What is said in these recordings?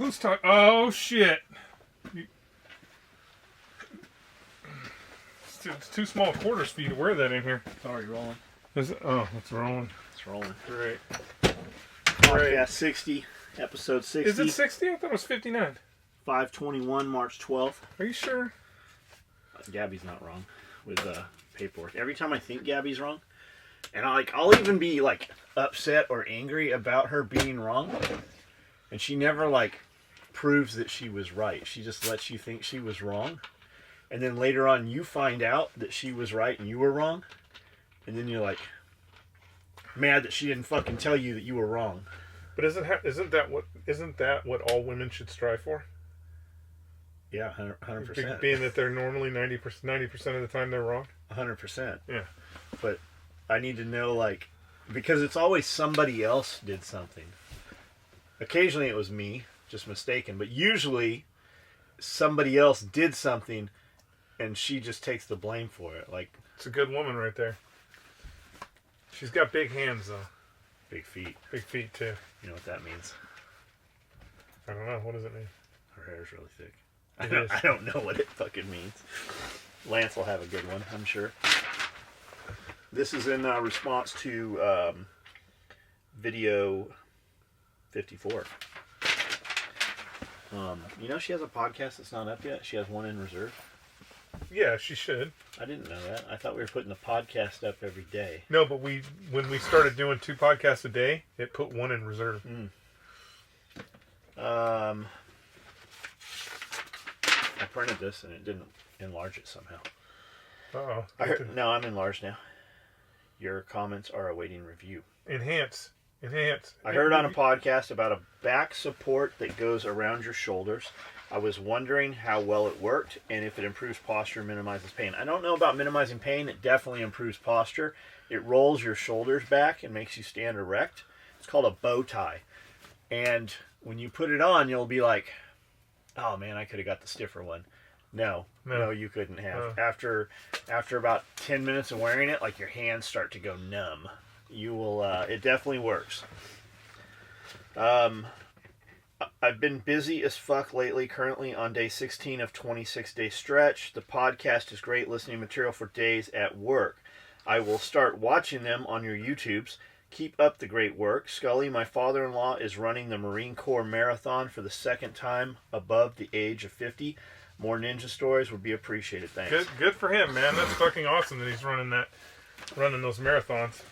Who's talking? Oh, shit. It's too small quarters for you to wear that in here. It's already rolling. Is it? Oh, it's rolling. It's rolling. Great. Podcast 60, episode 60. Is it 60? I thought it was 59. 5/21, March 12th. Are you sure? Gabby's not wrong with paperwork. Every time I think Gabby's wrong, and I'll even be like upset or angry about her being wrong, and she never like proves that she was right. She just lets you think she was wrong, and then later on you find out that she was right and you were wrong, and then you're like mad that she didn't fucking tell you that you were wrong. But isn't that what all women should strive for? Yeah, 100%. Being that they're normally 90% of the time they're wrong? 100%. Yeah. But I need to know, like, because it's always somebody else did something. Occasionally it was me, just mistaken, but usually somebody else did something and she just takes the blame for it. Like, it's a good woman right there. She's got big hands, though. Big feet. Big feet, too. You know what that means? I don't know. What does it mean? Her hair's really thick. I don't know what it fucking means. Lance will have a good one, I'm sure. This is in response to video 54. You know she has a podcast that's not up yet? She has one in reserve. Yeah, she should. I didn't know that. I thought we were putting the podcast up every day. No, but when we started doing 2 podcasts a day, it put one in reserve. I printed this and it didn't enlarge it somehow. Uh-oh. No, I'm enlarged now. Your comments are awaiting review. Enhance. I heard on a podcast about a back support that goes around your shoulders. I was wondering how well it worked and if it improves posture and minimizes pain. I don't know about minimizing pain. It definitely improves posture. It rolls your shoulders back and makes you stand erect. It's called a bow tie. And when you put it on, you'll be like, oh man, I could have got the stiffer one. No, you couldn't have. No. After about 10 minutes of wearing it, like your hands start to go numb. You will, it definitely works. I've been busy as fuck lately, currently on day 16 of 26-day stretch. The podcast is great listening material for days at work. I will start watching them on your YouTubes. Keep up the great work. Skully, my father-in-law, is running the Marine Corps Marathon for the second time above the age of 50. More ninja stories would be appreciated. Thanks. Good for him, man. That's fucking awesome that he's running those marathons.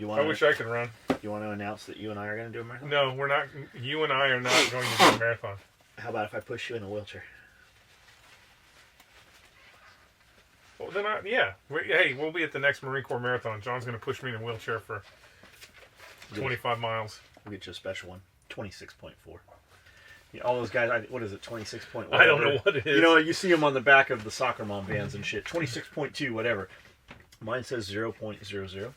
I wish I could run. You want to announce that you and I are going to do a marathon? No, we're not. You and I are not going to do a marathon. How about if I push you in a wheelchair? Well, then hey, we'll be at the next Marine Corps Marathon. John's going to push me in a wheelchair for 25 miles. We'll get you a special one. 26.4. Yeah, all those guys, what is it, 26.1? I don't know what it is. You know, you see them on the back of the soccer mom vans and shit. 26.2, whatever. Mine says 0.00.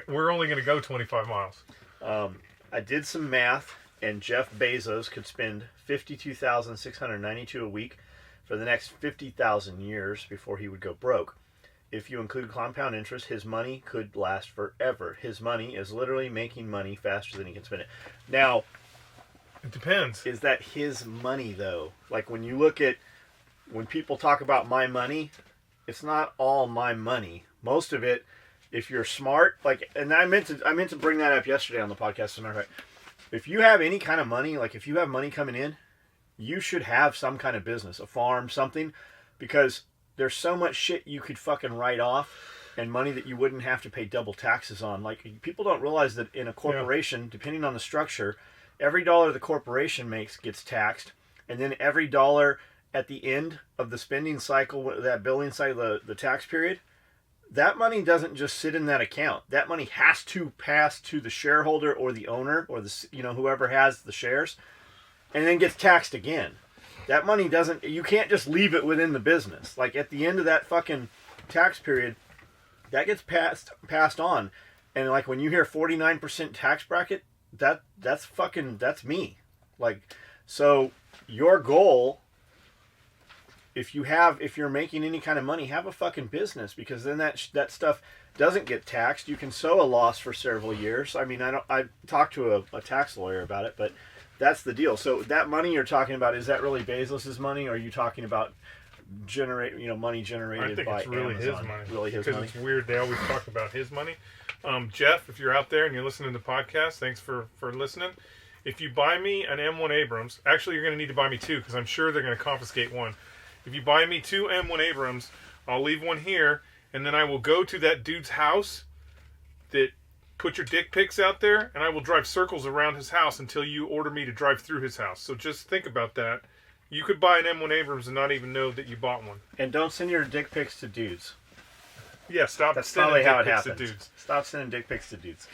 We're only going to go 25 miles. I did some math, and Jeff Bezos could spend $52,692 a week for the next 50,000 years before he would go broke. If you include compound interest, his money could last forever. His money is literally making money faster than he can spend it. Now, it depends. Is that his money, though? Like, when people talk about my money, it's not all my money. Most of it, if you're smart, like, and I meant to bring that up yesterday on the podcast, as a matter of fact. If you have any kind of money, like if you have money coming in, you should have some kind of business, a farm, something, because there's so much shit you could fucking write off and money that you wouldn't have to pay double taxes on. Like, people don't realize that in a corporation, depending on the structure, every dollar the corporation makes gets taxed, and then every dollar at the end of the spending cycle, that billing cycle, the tax period, that money doesn't just sit in that account. That money has to pass to the shareholder or the owner or whoever has the shares, and then gets taxed again. That money you can't just leave it within the business. Like, at the end of that fucking tax period, that gets passed on. And like, when you hear 49% tax bracket, that's me. Like, so your goal, if you're making any kind of money, have a fucking business, because then that stuff doesn't get taxed. You can sow a loss for several years. I mean, I talked to a tax lawyer about it, but That's the deal. So that money you're talking about, is that really Bezos's money, or are you talking about money generated I think by it's really Amazon? his money. Really his because money? it's weird. They always talk about his money. Jeff, if you're out there and you're listening to the podcast, thanks for listening. If you buy me an M1 Abrams, actually you're going to need to buy me 2 because I'm sure they're going to confiscate one. If you buy me 2 M1 Abrams, I'll leave one here, and then I will go to that dude's house that put your dick pics out there, and I will drive circles around his house until you order me to drive through his house. So just think about that. You could buy an M1 Abrams and not even know that you bought one. And don't send your dick pics to dudes. Yeah, stop That's sending probably how dick it pics to happens. dudes. Stop sending dick pics to dudes.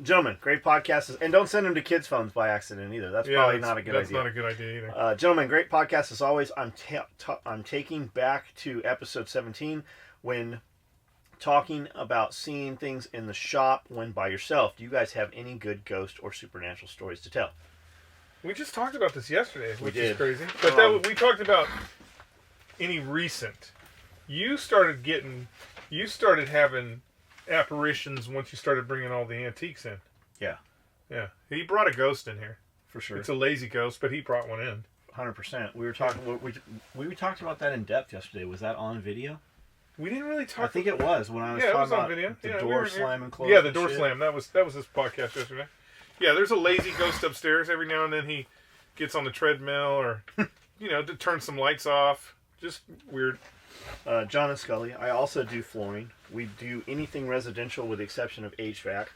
Gentlemen, great podcast. And don't send them to kids' phones by accident either. That's probably not a good idea. That's not a good idea either. Gentlemen, great podcast as always. I'm taking back to episode 17 when talking about seeing things in the shop when by yourself. Do you guys have any good ghost or supernatural stories to tell? We just talked about this yesterday, which did. is crazy. But we talked about any recent. You started having apparitions once you started bringing all the antiques in. Yeah. Yeah. He brought a ghost in here. For sure. It's a lazy ghost, but he brought one in. 100%. We were talking. We talked about that in depth yesterday. Was that on video? We didn't really talk. I think it was when I was it talking was on about video. the Yeah, door we slamming closed. Yeah, the and door shit. slam. That was this podcast yesterday. Yeah, there's a lazy ghost upstairs. Every now and then he gets on the treadmill or to turn some lights off. Just weird. John and Skully. I also do flooring. We do anything residential with the exception of HVAC.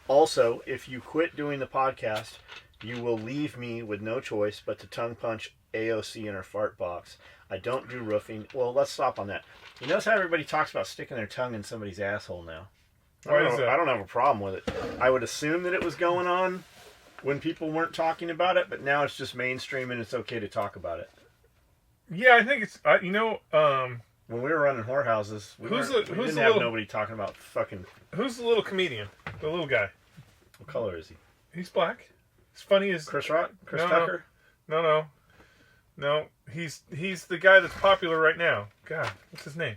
Also, if you quit doing the podcast, you will leave me with no choice but to tongue punch AOC in her fart box. I don't do roofing. Well, let's stop on that. You notice how everybody talks about sticking their tongue in somebody's asshole now? Why is that? I don't have a problem with it. I would assume that it was going on when people weren't talking about it, but now it's just mainstream and it's okay to talk about it. Yeah, I think it's when we were running whorehouses, we didn't have nobody talking about fucking... Who's the little comedian? The little guy. What color is he? He's black. He's funny as... Chris Rock? Chris Tucker? No. He's the guy that's popular right now. God, what's his name?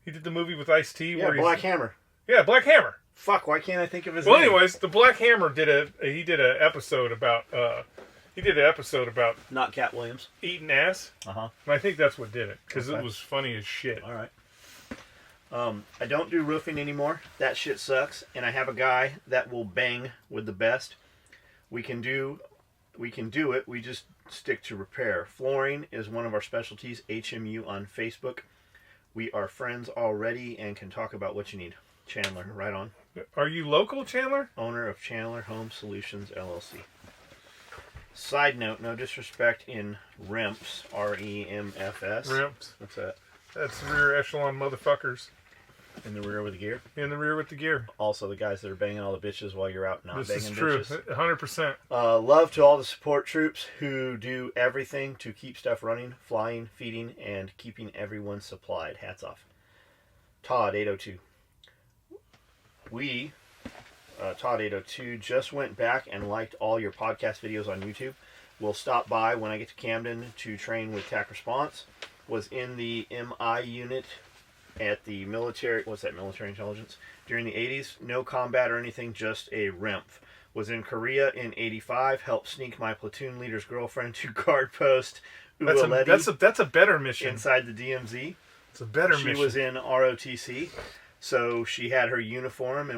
He did the movie with Ice-T. Yeah, Black Hammer. Yeah, Black Hammer. Fuck, why can't I think of his name? Well, anyways, the Black Hammer did an episode about... Not Cat Williams. Eating ass. Uh-huh. And I think that's what did it, because Okay. it was funny as shit. All right. I don't do roofing anymore. That shit sucks. And I have a guy that will bang with the best. We can do it. We just stick to repair. Flooring is one of our specialties. HMU on Facebook. We are friends already and can talk about what you need. Chandler, right on. Are you local, Chandler? Owner of Chandler Home Solutions, LLC. Side note, no disrespect in REMFs, R-E-M-F-S. Ramps. What's that? That's rear echelon motherfuckers. In the rear with the gear? In the rear with the gear. Also the guys that are banging all the bitches while you're out not This banging is true. bitches. 100%. Love to all the support troops who do everything to keep stuff running, flying, feeding, and keeping everyone supplied. Hats off. Todd, 802. Todd 802 just went back and liked all your podcast videos on YouTube. We'll stop by when I get to Camden to train with TAC Response. Was in the MI unit at the military, what's that, military intelligence? During the 80s, no combat or anything, just a REMF. Was in Korea in 85, helped sneak my platoon leader's girlfriend to guard post Uvaleti That's a better mission. inside the DMZ. It's a better mission. She was in ROTC. So she had her uniform,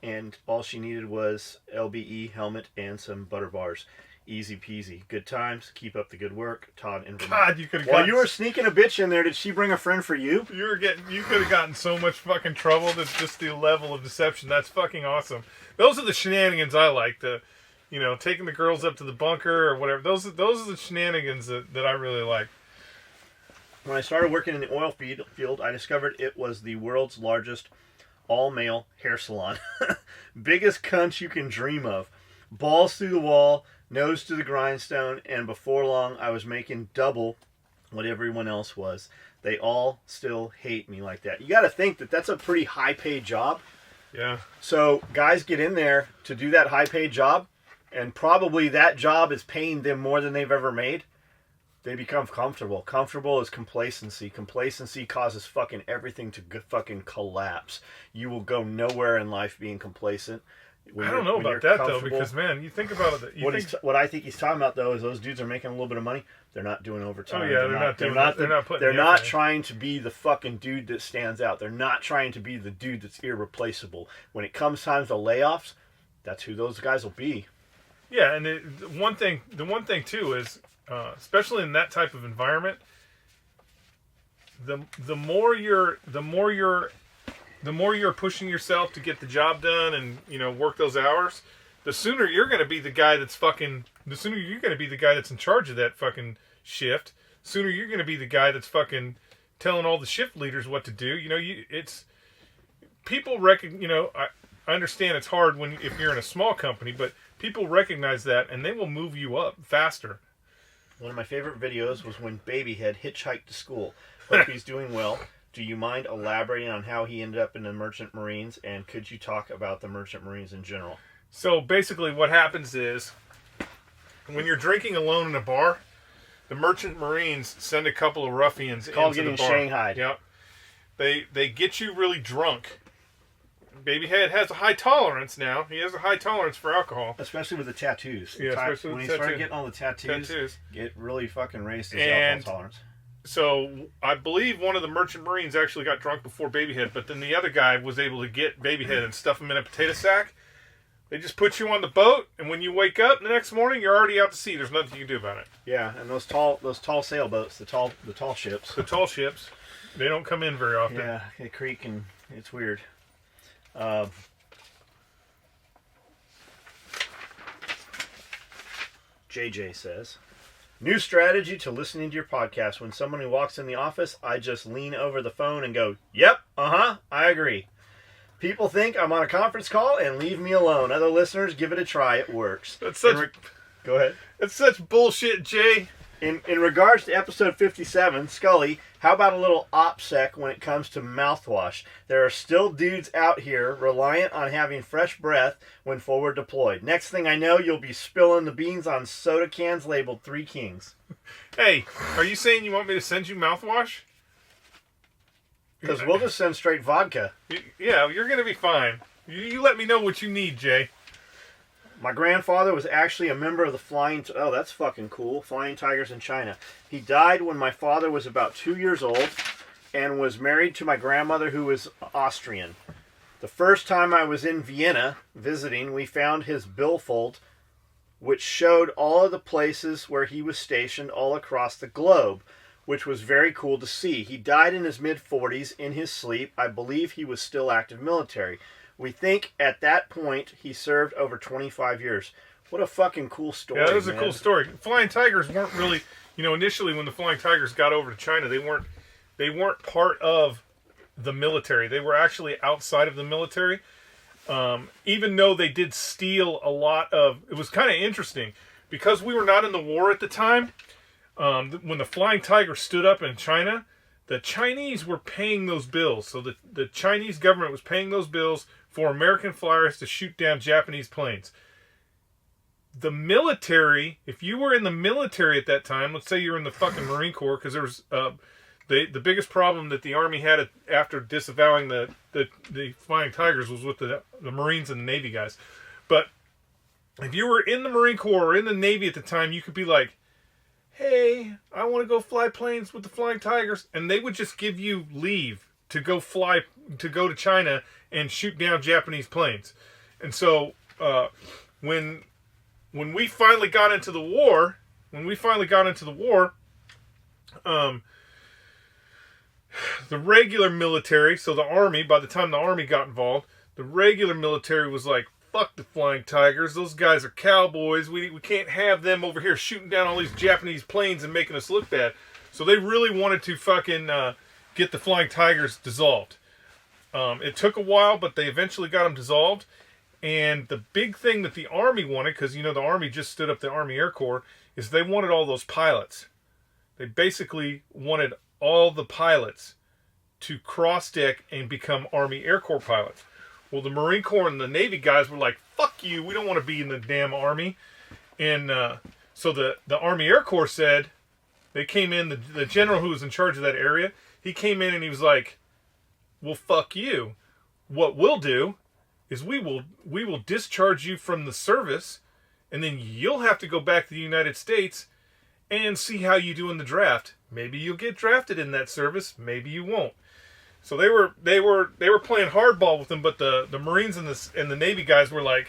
and all she needed was LBE helmet and some butter bars. Easy peasy. Good times. Keep up the good work. Todd in Vermont. God, you could have While you were sneaking a bitch in there, did she bring a friend for you? You could have gotten so much fucking trouble. That's just the level of deception. That's fucking awesome. Those are the shenanigans I like. Taking the girls up to the bunker or whatever. Those are the shenanigans that I really like. When I started working in the oil field, I discovered it was the world's largest all-male hair salon. Biggest cunt you can dream of. Balls through the wall, nose to the grindstone, and before long I was making double what everyone else was. They all still hate me like that. You got to think that that's a pretty high-paid job. Yeah. So guys get in there to do that high-paid job, and probably that job is paying them more than they've ever made. They become comfortable. Comfortable is complacency. Complacency causes fucking everything to fucking collapse. You will go nowhere in life being complacent. I don't know about that though, because man, you think about it. What I think he's talking about though is those dudes are making a little bit of money. They're not doing overtime. Oh yeah, they're not trying to be the fucking dude that stands out. They're not trying to be the dude that's irreplaceable. When it comes time to layoffs, that's who those guys will be. Yeah, and the one thing too is, especially in that type of environment, the more you're pushing yourself to get the job done and work those hours, the sooner you're going to be the guy that's in charge of that fucking shift. Sooner you're going to be the guy that's fucking telling all the shift leaders what to do. It's people I understand it's hard if you're in a small company, but people recognize that and they will move you up faster. One of my favorite videos was when Babyhead hitchhiked to school. Hope he's doing well. Do you mind elaborating on how he ended up in the Merchant Marines, and could you talk about the Merchant Marines in general? So basically what happens is, when you're drinking alone in a bar, the Merchant Marines send a couple of ruffians into the bar. Called getting shanghaied. Yep. They get you really drunk. Babyhead has a high tolerance now. He has a high tolerance for alcohol. Especially with the tattoos. Yeah, especially when with he started getting all the tattoos, it really fucking raised his alcohol tolerance. So I believe one of the Merchant Marines actually got drunk before Babyhead, but then the other guy was able to get Babyhead and stuff him in a potato sack. They just put you on the boat, and when you wake up the next morning, you're already out to sea. There's nothing you can do about it. Yeah, and those tall sailboats, the tall ships. The tall ships, they don't come in very often. Yeah, they creak and it's weird. JJ says, new strategy to listening to your podcast. When someone who walks in the office, I just lean over the phone and go, yep, I agree. People think I'm on a conference call and leave me alone. Other listeners, give it a try. It works. Go ahead. It's such bullshit, Jay. In regards to episode 57, Skully, how about a little OPSEC when it comes to mouthwash? There are still dudes out here reliant on having fresh breath when forward deployed. Next thing I know, you'll be spilling the beans on soda cans labeled Three Kings. Hey, are you saying you want me to send you mouthwash? Because we'll just send straight vodka. Yeah, you're going to be fine. You let me know what you need, Jay. My grandfather was actually a member of the Flying Tigers in China. He died when my father was about 2 years old and was married to my grandmother, who was Austrian. The first time I was in Vienna visiting, we found his billfold, which showed all of the places where he was stationed all across the globe, which was very cool to see. He died in his mid-40s in his sleep. I believe he was still active military. We think at that point he served over 25 years. What a fucking cool story. Yeah, that was a cool story. Flying Tigers weren't really, initially when the Flying Tigers got over to China, they weren't part of the military. They were actually outside of the military. Even though they did steal a lot of, it was kind of interesting because we were not in the war at the time. When the Flying Tiger stood up in China, the Chinese were paying those bills. So the Chinese government was paying those bills for American flyers to shoot down Japanese planes. The military, if you were in the military at that time, let's say you're in the fucking Marine Corps, because there was the biggest problem that the Army had after disavowing the Flying Tigers was with the Marines and the Navy guys. But if you were in the Marine Corps or in the Navy at the time, you could be like, hey, I want to go fly planes with the Flying Tigers, and they would just give you leave to go to China and shoot down Japanese planes. And so when we finally got into the war, the regular military, so the Army, by the time the Army got involved, the regular military was like, fuck the Flying Tigers. Those guys are cowboys. We can't have them over here shooting down all these Japanese planes and making us look bad. So they really wanted to fucking get the Flying Tigers dissolved. It took a while, but they eventually got them dissolved. And the big thing that the Army wanted, because, the Army just stood up the Army Air Corps, is they wanted all those pilots. They basically wanted all the pilots to cross-deck and become Army Air Corps pilots. Well, the Marine Corps and the Navy guys were like, fuck you, we don't want to be in the damn Army. And so the Army Air Corps said, they came in, the general who was in charge of that area, he came in and he was like, well, fuck you. What we'll do is we will discharge you from the service, and then you'll have to go back to the United States and see how you do in the draft. Maybe you'll get drafted in that service, maybe you won't. So they were playing hardball with them, but the Marines and the Navy guys were like,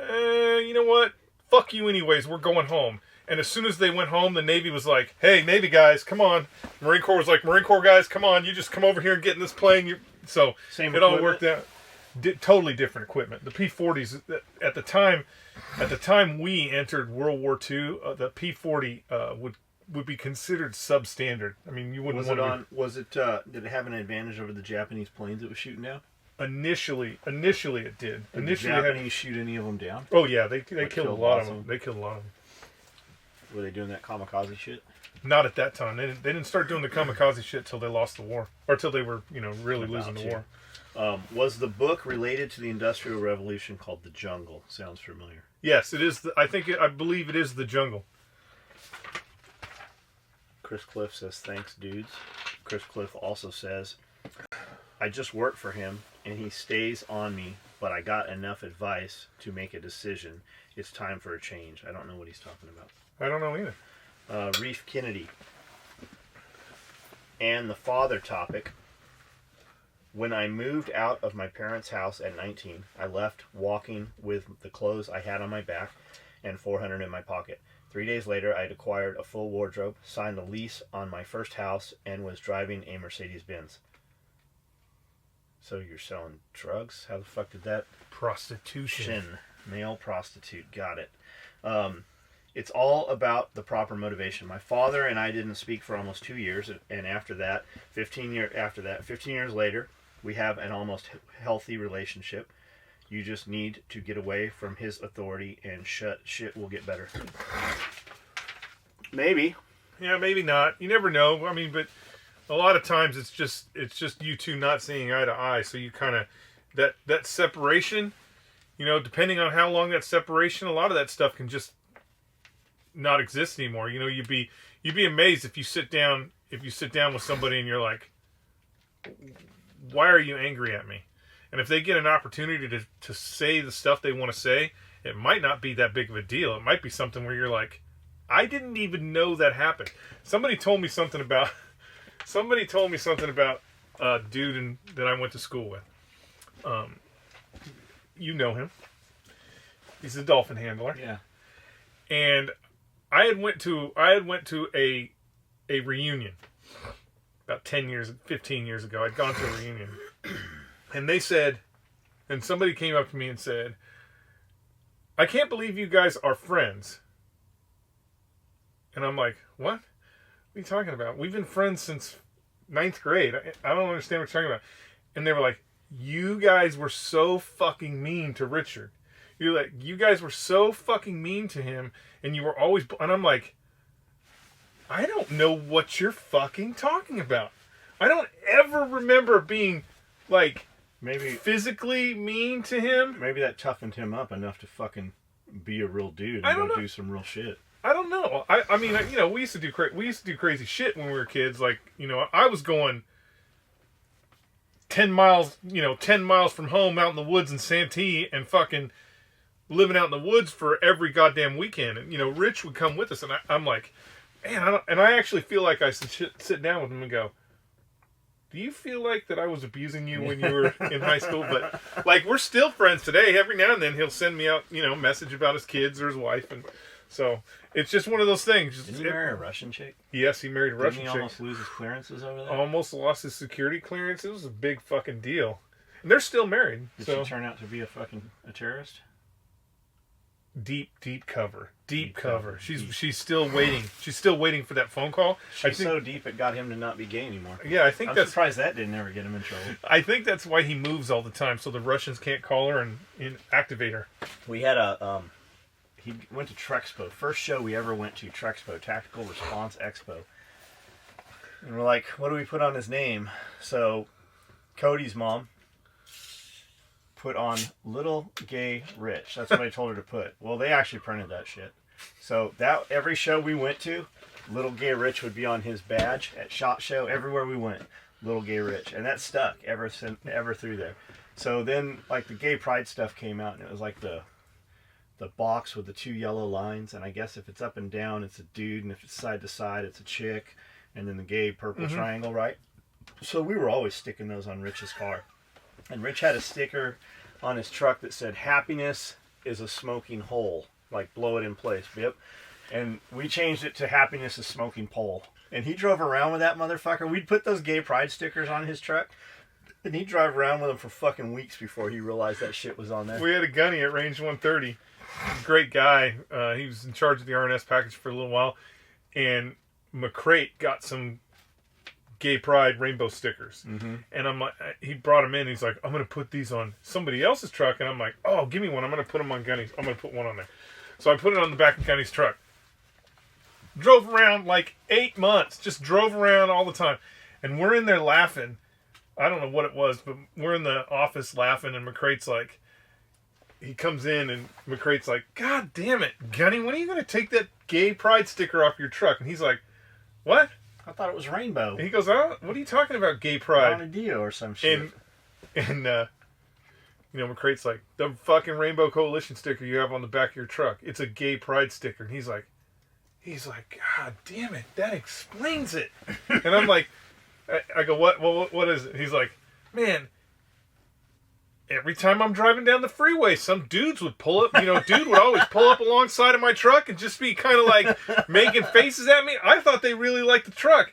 you know what? Fuck you anyways. We're going home. And as soon as they went home, the Navy was like, hey, Navy guys, come on. Marine Corps was like, Marine Corps guys, come on. You just come over here and get in this plane. So Same it all worked out. Totally different equipment. The P-40s at the time we entered World War II, the P-40 would be considered substandard. I mean, you wouldn't did it have an advantage over the Japanese planes it was shooting down? Initially it did. Did Initially, the Japanese shoot any of them down? Oh yeah, they killed a lot of them. They killed a lot of them. Were they doing that kamikaze shit? Not at that time. They didn't start doing the kamikaze shit till they lost the war, or till they were really losing the war. Was the book related to the Industrial Revolution called The Jungle? Sounds familiar. Yes, it is. I believe it is The Jungle. Chris Cliff says, thanks, dudes. Chris Cliff also says, I just work for him, and he stays on me, but I got enough advice to make a decision. It's time for a change. I don't know what he's talking about. I don't know either. Reef Kennedy. And the father topic. When I moved out of my parents' house at 19, I left walking with the clothes I had on my back and $400 in my pocket. 3 days later, I had acquired a full wardrobe, signed a lease on my first house, and was driving a Mercedes-Benz. So you're selling drugs? How the fuck did that? Prostitution. Male prostitute. Got it. It's all about the proper motivation. My father and I didn't speak for almost 2 years, and after that, 15 years later, we have an almost healthy relationship. You just need to get away from his authority, and shit will get better. Maybe. Yeah, maybe not. You never know. I mean, but a lot of times it's just you two not seeing eye to eye. So you kind of that separation. Depending on how long that separation, a lot of that stuff can just not exist anymore. You'd be amazed if you sit down with somebody and you're like, why are you angry at me? And if they get an opportunity to say the stuff they want to say, it might not be that big of a deal. It might be something where you're like, I didn't even know that happened. Somebody told me something about a dude that I went to school with. You know him. He's a dolphin handler. Yeah. And I had went to a reunion about 15 years ago. I'd gone to a reunion. And they said, and somebody came up to me and said, I can't believe you guys are friends. And I'm like, what? What are you talking about? We've been friends since 9th grade. I don't understand what you're talking about. And they were like, you guys were so fucking mean to Richard. You guys were so fucking mean to him, and you were always... And I'm like, I don't know what you're fucking talking about. I don't ever remember being, like... Maybe physically mean to him. Maybe that toughened him up enough to fucking be a real dude and do some real shit. I don't know. I mean, we used to do crazy shit when we were kids. Like, I was going 10 miles from home out in the woods in Santee and fucking living out in the woods for every goddamn weekend. And Rich would come with us, and I'm like, man, I actually feel like I should sit down with him and go, do you feel like that I was abusing you when you were in high school? But, like, we're still friends today. Every now and then he'll send me out, a message about his kids or his wife. And so it's just one of those things. Didn't he marry a Russian chick? Yes, he married a Russian chick. Didn't he almost lose his clearances over there? Almost lost his security clearance. It was a big fucking deal. And they're still married. Did she turn out to be a terrorist? Deep cover. Deep cover. She's still waiting. She's still waiting for that phone call. She's so deep it got him to not be gay anymore. Yeah, I think I'm surprised that didn't ever get him in trouble. I think that's why he moves all the time, so the Russians can't call her and activate her. We had he went to Trexpo. First show we ever went to, Trexpo, Tactical Response Expo. And we're like, what do we put on his name? So Cody's mom put on Little Gay Rich. That's what I told her to put. Well, they actually printed that shit. So that every show we went to, Little Gay Rich would be on his badge at SHOT Show. Everywhere we went, Little Gay Rich, and that stuck ever through there. So then, like, the gay pride stuff came out, and it was like the box with the 2 yellow lines, and I guess if it's up and down, it's a dude, and if it's side to side, it's a chick, and then the gay purple triangle, right? So we were always sticking those on Rich's car. And Rich had a sticker on his truck that said, "Happiness is a smoking hole." Like, blow it in place, Bip. And we changed it to "Happiness is smoking pole." And he drove around with that motherfucker. We'd put those gay pride stickers on his truck, and he'd drive around with them for fucking weeks before he realized that shit was on there. We had a gunny at Range 130. Great guy. He was in charge of the RNS package for a little while. And McCrate got some gay pride rainbow stickers. Mm-hmm. And I'm like, he brought them in. He's like, "I'm going to put these on somebody else's truck." And I'm like, "Oh, give me one. I'm going to put them on Gunny's. I'm going to put one on there." So I put it on the back of Gunny's truck. Drove around like 8 months. Just drove around all the time. And we're in there laughing. I don't know what it was, but we're in the office laughing. And McCrate's like, he comes in and McCrate's like, "God damn it, Gunny, when are you going to take that gay pride sticker off your truck?" And he's like, "What?" I thought it was rainbow. And he goes, "Oh, what are you talking about, gay pride?" Bonadillo or some shit. And McCrate's like, "The fucking Rainbow Coalition sticker you have on the back of your truck, it's a gay pride sticker." And he's like, "God damn it, that explains it." And I'm like, I go, "What? Well, what is it?" He's like, "Man, every time I'm driving down the freeway, some dudes would pull up. Dude would always pull up alongside of my truck and just be kind of like making faces at me. I thought they really liked the truck."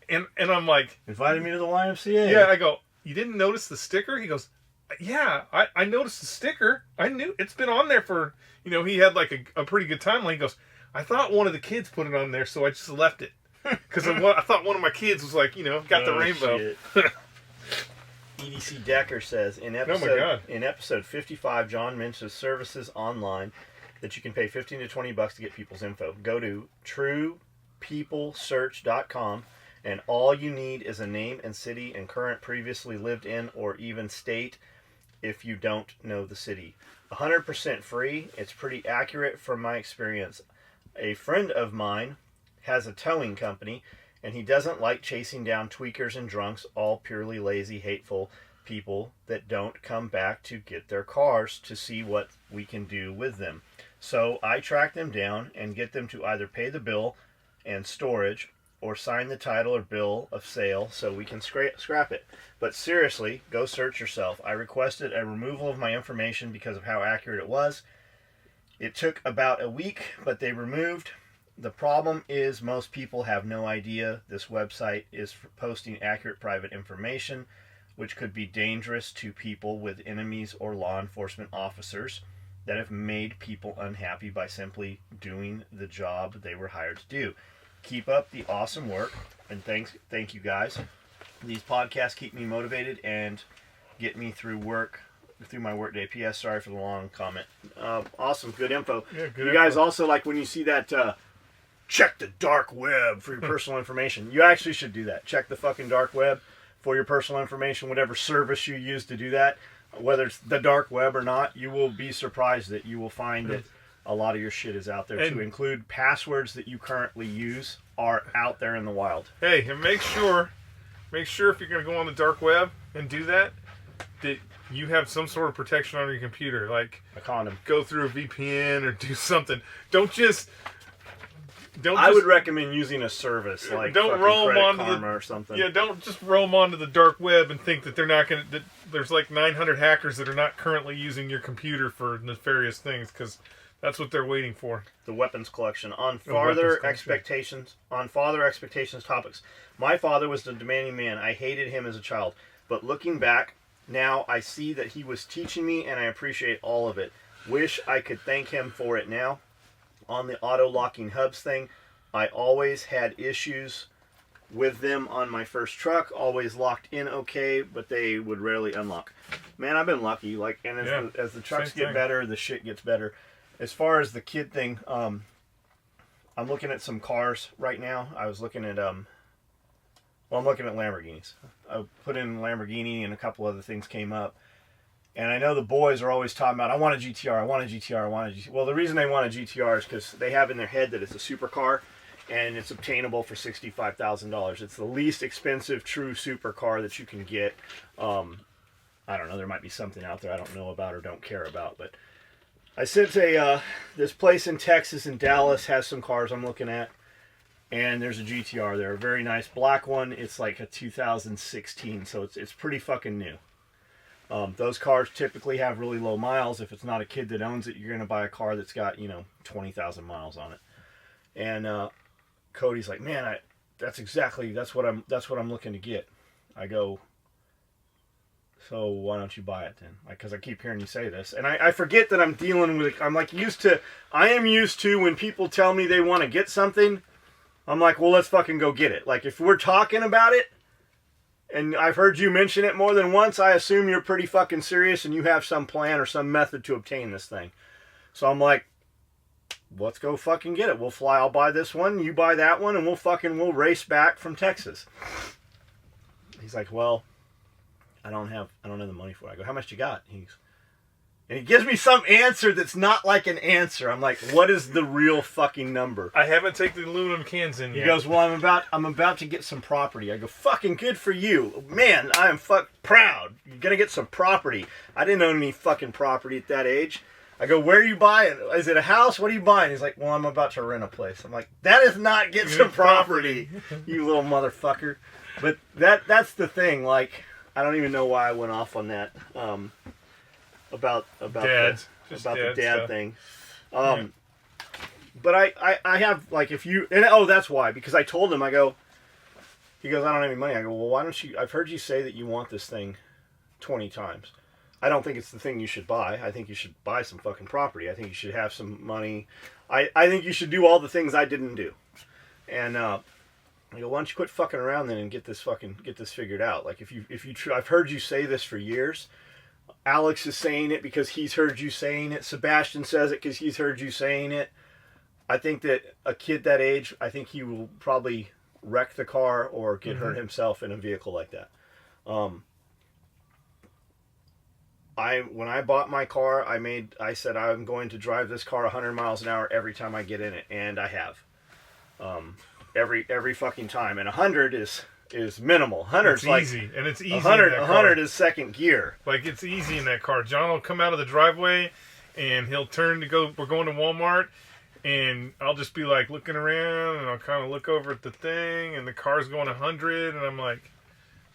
And I'm like, "Invited me to the YMCA." Yeah, I go, "You didn't notice the sticker?" He goes, "Yeah, I noticed the sticker. I knew it's been on there for," he had like a pretty good timeline. He goes, "I thought one of the kids put it on there, so I just left it. Because I thought one of my kids was like, got the rainbow." EDC Decker says, in episode 55, John mentions services online that you can pay $15 to $20 to get people's info. Go to truepeoplesearch.com, and all you need is a name and city and current previously lived in or even state if you don't know the city. 100% free. It's pretty accurate from my experience. A friend of mine has a towing company, and he doesn't like chasing down tweakers and drunks, all purely lazy, hateful people that don't come back to get their cars to see what we can do with them. So I track them down and get them to either pay the bill and storage or sign the title or bill of sale so we can scrap it. But seriously, go search yourself. I requested a removal of my information because of how accurate it was. It took about a week, but they removed. The problem is most people have no idea this website is for posting accurate private information, which could be dangerous to people with enemies or law enforcement officers that have made people unhappy by simply doing the job they were hired to do. Keep up the awesome work, and thank you guys. These podcasts keep me motivated and get me through my work day. P.S. Sorry for the long comment. Awesome, good info. Yeah, good you guys also, like when you see that, check the dark web for your personal information. You actually should do that. Check the fucking dark web for your personal information, whatever service you use to do that. Whether it's the dark web or not, you will be surprised that you will find that a lot of your shit is out there, to include passwords that you currently use are out there in the wild. Hey, and make sure if you're going to go on the dark web and do that you have some sort of protection on your computer, like a condom. Go through a VPN or do something. I would recommend using a service like don't roam onto or something. Yeah, don't just roam onto the dark web and think that they're not going to. That there's like 900 hackers that are not currently using your computer for nefarious things, because that's what they're waiting for. The weapons collection. On father expectations topics. My father was a demanding man. I hated him as a child, but looking back now, I see that he was teaching me, and I appreciate all of it. Wish I could thank him for it now. On the auto-locking hubs thing, I always had issues with them on my first truck. Always locked in okay, but they would rarely unlock. Man, I've been lucky. As the trucks get better, the shit gets better. As far as the kid thing, I'm looking at some cars right now. I was looking at I'm looking at Lamborghinis. I put in Lamborghini, and a couple other things came up. And I know the boys are always talking about, I want a GTR. Well, the reason they want a GTR is because they have in their head that it's a supercar, and it's obtainable for $65,000. It's the least expensive true supercar that you can get. I I don't know. There might be something out there I don't know about or don't care about. But I sent this place in Texas, in Dallas, has some cars I'm looking at. And there's a GTR there, a very nice black one. It's like a 2016, so it's pretty fucking new. Those cars typically have really low miles. If it's not a kid that owns it, you're gonna buy a car that's got 20,000 miles on it. And Cody's like, man, that's what I'm looking to get. I go, so why don't you buy it then? Because I keep hearing you say this, and I forget that I'm dealing with. I am used to when people tell me they want to get something. I'm like, well, let's fucking go get it. Like, if we're talking about it, and I've heard you mention it more than once, I assume you're pretty fucking serious and you have some plan or some method to obtain this thing. So I'm like, let's go fucking get it. We'll fly. I'll buy this one. You buy that one, and we'll race back from Texas. He's like, well, I don't have the money for it. I go, how much you got? And he gives me some answer that's not like an answer. I'm like, what is the real fucking number? I haven't taken the aluminum cans in yet. He goes, well, I'm about to get some property. I go, fucking good for you. Man, I am proud. You're going to get some property. I didn't own any fucking property at that age. I go, where are you buying? Is it a house? What are you buying? He's like, well, I'm about to rent a place. I'm like, that is not get some property, you little motherfucker. But that's the thing. Like, I don't even know why I went off on that. About the dad stuff. thing. But I have, like, that's why, because I told him, he goes, I don't have any money. I go, well, why don't you, I've heard you say that you want this thing 20 times. I don't think it's the thing you should buy. I think you should buy some fucking property. I think you should have some money. I think you should do all the things I didn't do. And I go, why don't you quit fucking around then and get this figured out? Like, I've heard you say this for years. Alex is saying it because he's heard you saying it. Sebastian says it because he's heard you saying it. I think that a kid that age, I think he will probably wreck the car or get hurt himself in a vehicle like that. When I bought my car, I said I'm going to drive this car 100 miles an hour every time I get in it, and I have. Every fucking time, and 100 is minimal. 100's like easy, and it's easy. 100 is second gear. Like, it's easy in that car. John will come out of the driveway, and he'll turn to go. We're going to Walmart, and I'll just be like looking around, and I'll kind of look over at the thing, and the car's going 100, and I'm like,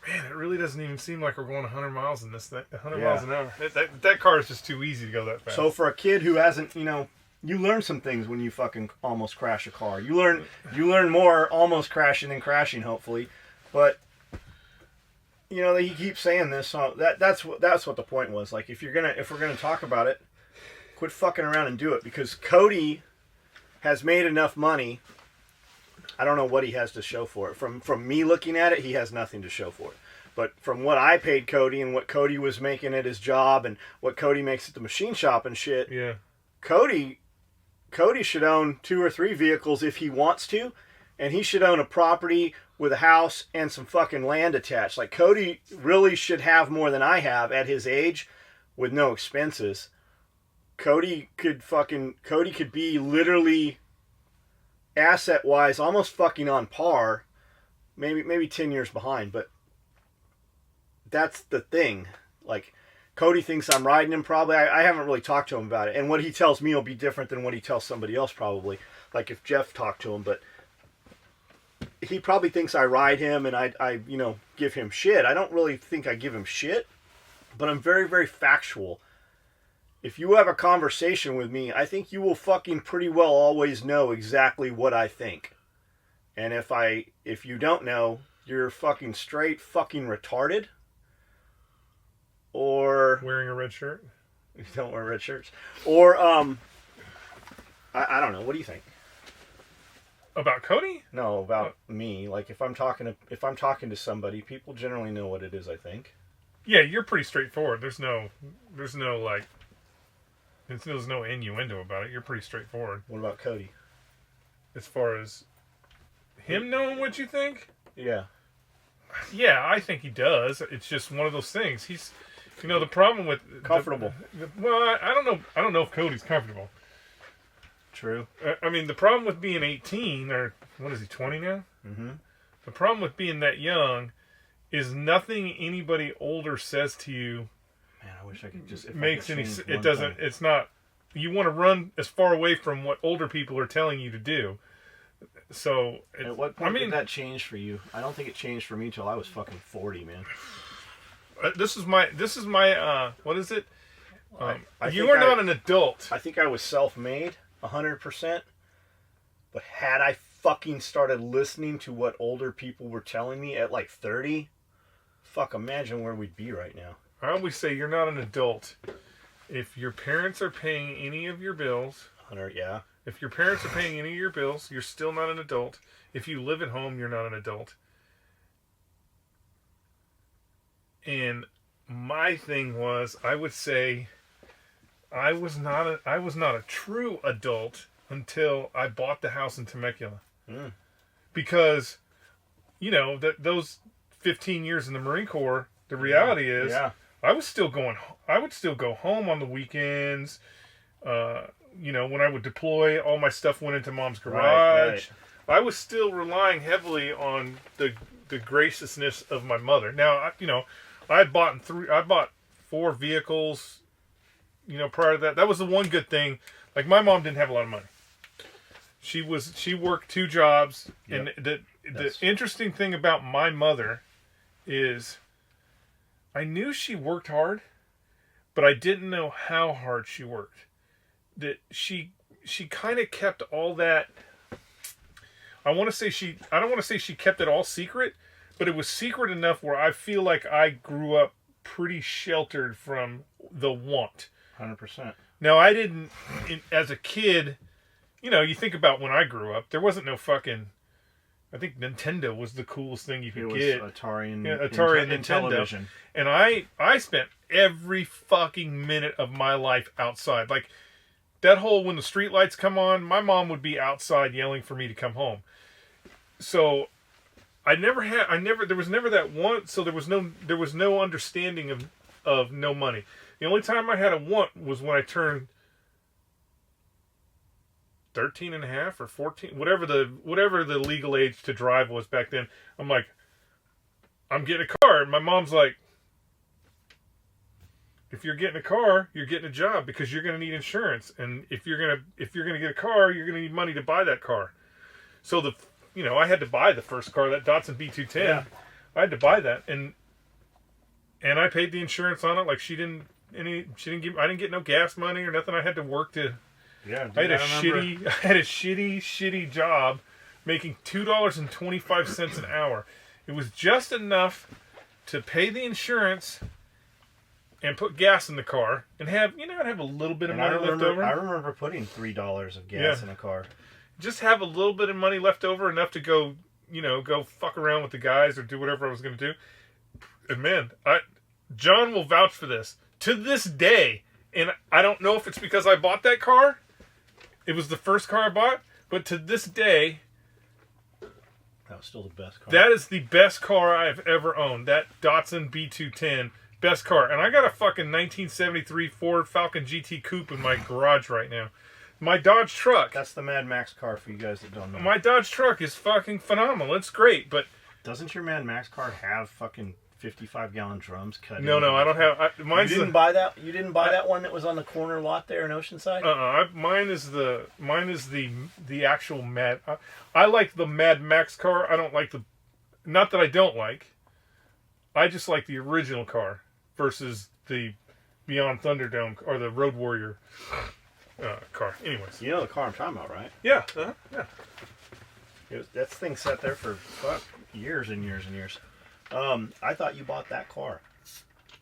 man, it really doesn't even seem like we're going 100 miles in this thing. 100 miles an hour. That car is just too easy to go that fast. So for a kid who hasn't, you learn some things when you fucking almost crash a car. You learn more almost crashing than crashing, hopefully. But he keeps saying this, so that's what the point was. Like, if we're gonna talk about it, quit fucking around and do it, because Cody has made enough money. I don't know what he has to show for it. From me looking at it, he has nothing to show for it. But from what I paid Cody and what Cody was making at his job and what Cody makes at the machine shop and shit, yeah, Cody should own 2 or 3 vehicles if he wants to, and he should own a property with a house and some fucking land attached. Like, Cody really should have more than I have at his age with no expenses. Cody could be literally asset-wise almost fucking on par, maybe 10 years behind, but that's the thing. Like, Cody thinks I'm riding him probably. I haven't really talked to him about it, and what he tells me will be different than what he tells somebody else probably, like if Jeff talked to him, but he probably thinks I ride him and I give him shit. I don't really think I give him shit, but I'm very, very factual. If you have a conversation with me, I think you will fucking pretty well always know exactly what I think. And if you don't know, you're fucking straight fucking retarded. Or wearing a red shirt. You don't wear red shirts. Or I don't know. What do you think? About Cody? No, about me. Like, if I'm talking to somebody, people generally know what it is, I think. Yeah, you're pretty straightforward. There's no innuendo about it. You're pretty straightforward. What about Cody? As far as him knowing what you think? Yeah. Yeah, I think he does. It's just one of those things. He's, the problem with comfortable. I don't know if Cody's comfortable. True. I mean, the problem with being 18, or what is he, 20 now? Mm-hmm. The problem with being that young is nothing anybody older says to you wish I could just... makes any... It doesn't... It's not... You want to run as far away from what older people are telling you to do. So... At what point did that change for you? I don't think it changed for me till I was fucking 40, man. This is my... what is it? You are not an adult. I think I was self-made, 100%. But had I fucking started listening to what older people were telling me at like 30, fuck, imagine where we'd be right now. I always say you're not an adult. If your parents are paying any of your bills... 100, yeah. If your parents are paying any of your bills, you're still not an adult. If you live at home, you're not an adult. And my thing was, I would say, I was not a true adult until I bought the house in Temecula. Because, you know, those 15 years in the Marine Corps, the reality is, I would still go home on the weekends. You know, when I would deploy, all my stuff went into Mom's garage. Right. I was still relying heavily on the graciousness of my mother. Now, I bought 4 vehicles. You know, prior to that, that was the one good thing. Like, my mom didn't have a lot of money. She worked 2 jobs, and the interesting thing about my mother is, I knew she worked hard, but I didn't know how hard she worked. That she kind of kept all that. I don't want to say she kept it all secret, but it was secret enough where I feel like I grew up pretty sheltered from the want. 100%. Now, I didn't, as a kid, you know, you think about when I grew up, there wasn't no fucking, I think Nintendo was the coolest thing you could get. Atari and Nintendo. Television. And I spent every fucking minute of my life outside. Like, that whole, when the street lights come on, my mom would be outside yelling for me to come home. So, there was never that want, so there was no understanding of no money. The only time I had a want was when I turned 13 and a half or 14, whatever the legal age to drive was back then. I'm like, I'm getting a car. And my mom's like, if you're getting a car, you're getting a job because you're going to need insurance. And if you're going to get a car, you're going to need money to buy that car. So I had to buy the first car, that Datsun B210. Yeah. I had to buy that. And I paid the insurance on it. Like, I didn't get no gas money or nothing. I had to work to. Yeah, I had a shitty job, making $2.25 an hour. It was just enough to pay the insurance and put gas in the car and have a little bit of money left over. I remember putting $3 of gas in a car. Just have a little bit of money left over, enough to go fuck around with the guys or do whatever I was going to do. And man, John will vouch for this. To this day, and I don't know if it's because I bought that car. It was the first car I bought, but to this day, that was still the best car. That is the best car I've ever owned. That Datsun B210, best car. And I got a fucking 1973 Ford Falcon GT Coupe in my garage right now. My Dodge truck. That's the Mad Max car for you guys that don't know. My Dodge truck is fucking phenomenal. It's great, but doesn't your Mad Max car have fucking 55-gallon drums cut in? No, I don't have. You didn't buy that. You didn't buy that one that was on the corner lot there in Oceanside. Mine is the actual Mad. I like the Mad Max car. I don't like the. Not that I don't like. I just like the original car versus the Beyond Thunderdome or the Road Warrior car. Anyways, you know the car I'm talking about, right? Yeah. Yeah. That thing sat there for years and years and years. I thought you bought that car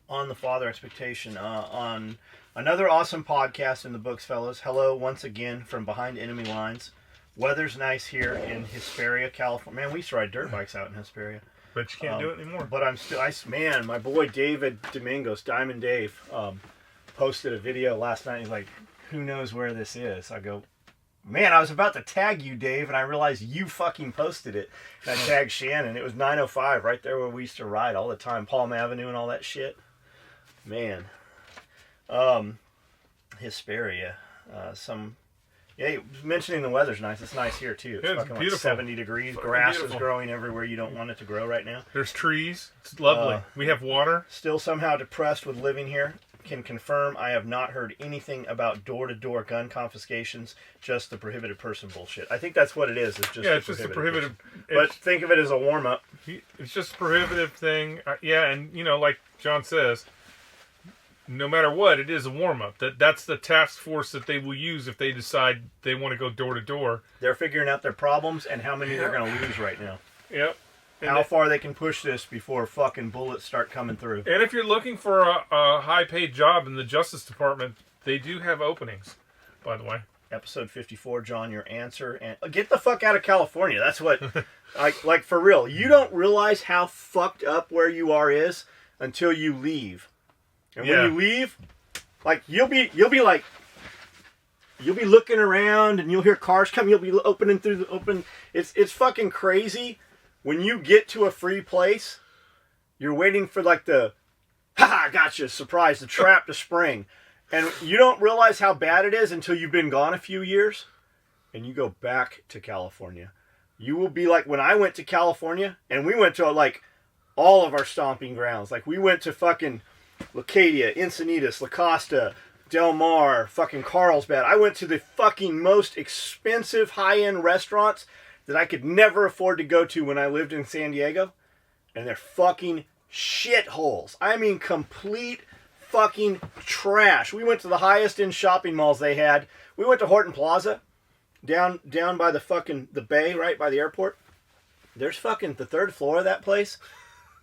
on the Father Expectation on another awesome podcast in the books, fellas. Hello once again from behind enemy lines. Weather's nice here in Hesperia, California. Man, we used to ride dirt bikes out in Hesperia. But you can't do it anymore. But I'm still, my boy David Domingos, Diamond Dave, posted a video last night. He's like, who knows where this is? I go, man, I was about to tag you, Dave, and I realized you fucking posted it. And I tagged Shannon. It was 905, right there where we used to ride all the time. Palm Avenue and all that shit. Man. Hesperia. Mentioning the weather's nice. It's nice here, too. It's fucking beautiful. Like 70 degrees. Grass is growing everywhere you don't want it to grow right now. There's trees. It's lovely. We have water. Still somehow depressed with living here. can confirm I have not heard anything about door-to-door gun confiscations, just the prohibited person bullshit. I think that's what it is. It's just it's just a prohibitive. But think of it as a warm-up. It's just a prohibitive thing. And like John says, no matter what, it is a warm-up. That's the task force that they will use if they decide they want to go door to door. They're figuring out their problems and how many they're going to lose right now. Yep. How far they can push this before fucking bullets start coming through. And if you're looking for a high-paid job in the Justice Department, they do have openings, by the way. Episode 54, John, your answer. And get the fuck out of California. That's what, like for real. You don't realize how fucked up where you are is until you leave. And when you leave, like you'll be looking around and you'll hear cars come. You'll be opening through the open. It's fucking crazy. When you get to a free place, you're waiting for like the, gotcha, surprise, the trap to spring. And you don't realize how bad it is until you've been gone a few years and you go back to California. You will be like, when I went to California and we went to like all of our stomping grounds. Like we went to fucking Leucadia, Encinitas, La Costa, Del Mar, fucking Carlsbad. I went to the fucking most expensive high-end restaurants that I could never afford to go to when I lived in San Diego. And they're fucking shitholes. I mean, complete fucking trash. We went to the highest end shopping malls they had. We went to Horton Plaza, down by the bay, right by the airport. There's fucking the third floor of that place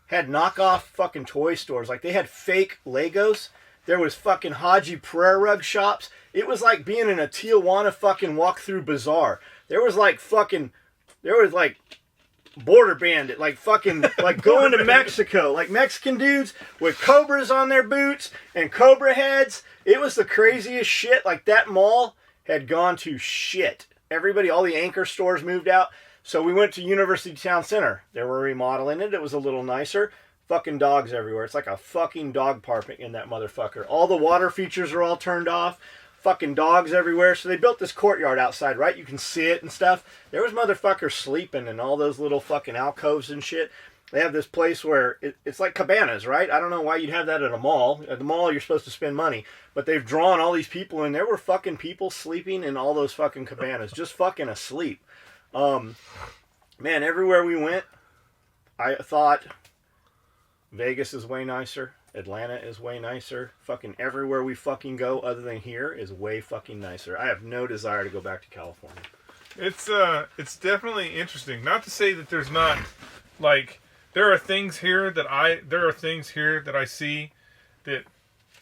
had knockoff fucking toy stores. Like they had fake Legos. There was fucking Haji prayer rug shops. It was like being in a Tijuana fucking walk-through bazaar. There was like border bandit, like fucking, like going to Mexico, like Mexican dudes with cobras on their boots and cobra heads. It was the craziest shit. Like that mall had gone to shit. All the anchor stores moved out. So we went to University Town Center. They were remodeling it. It was a little nicer. Fucking dogs everywhere. It's like a fucking dog park in that motherfucker. All the water features are all turned off. Fucking dogs everywhere. So they built this courtyard outside, right? You can see it and stuff. There was motherfuckers sleeping in all those little fucking alcoves and shit. They have this place where it's like cabanas, right? I don't know why you'd have that at a mall. At the mall, you're supposed to spend money. But they've drawn all these people in. There were fucking people sleeping in all those fucking cabanas. Just fucking asleep. Man, everywhere we went, I thought Vegas is way nicer. Atlanta is way nicer. Fucking everywhere we fucking go other than here is way fucking nicer. I have no desire to go back to California. It's definitely interesting. Not to say that there's not, like, there are things here that I see that,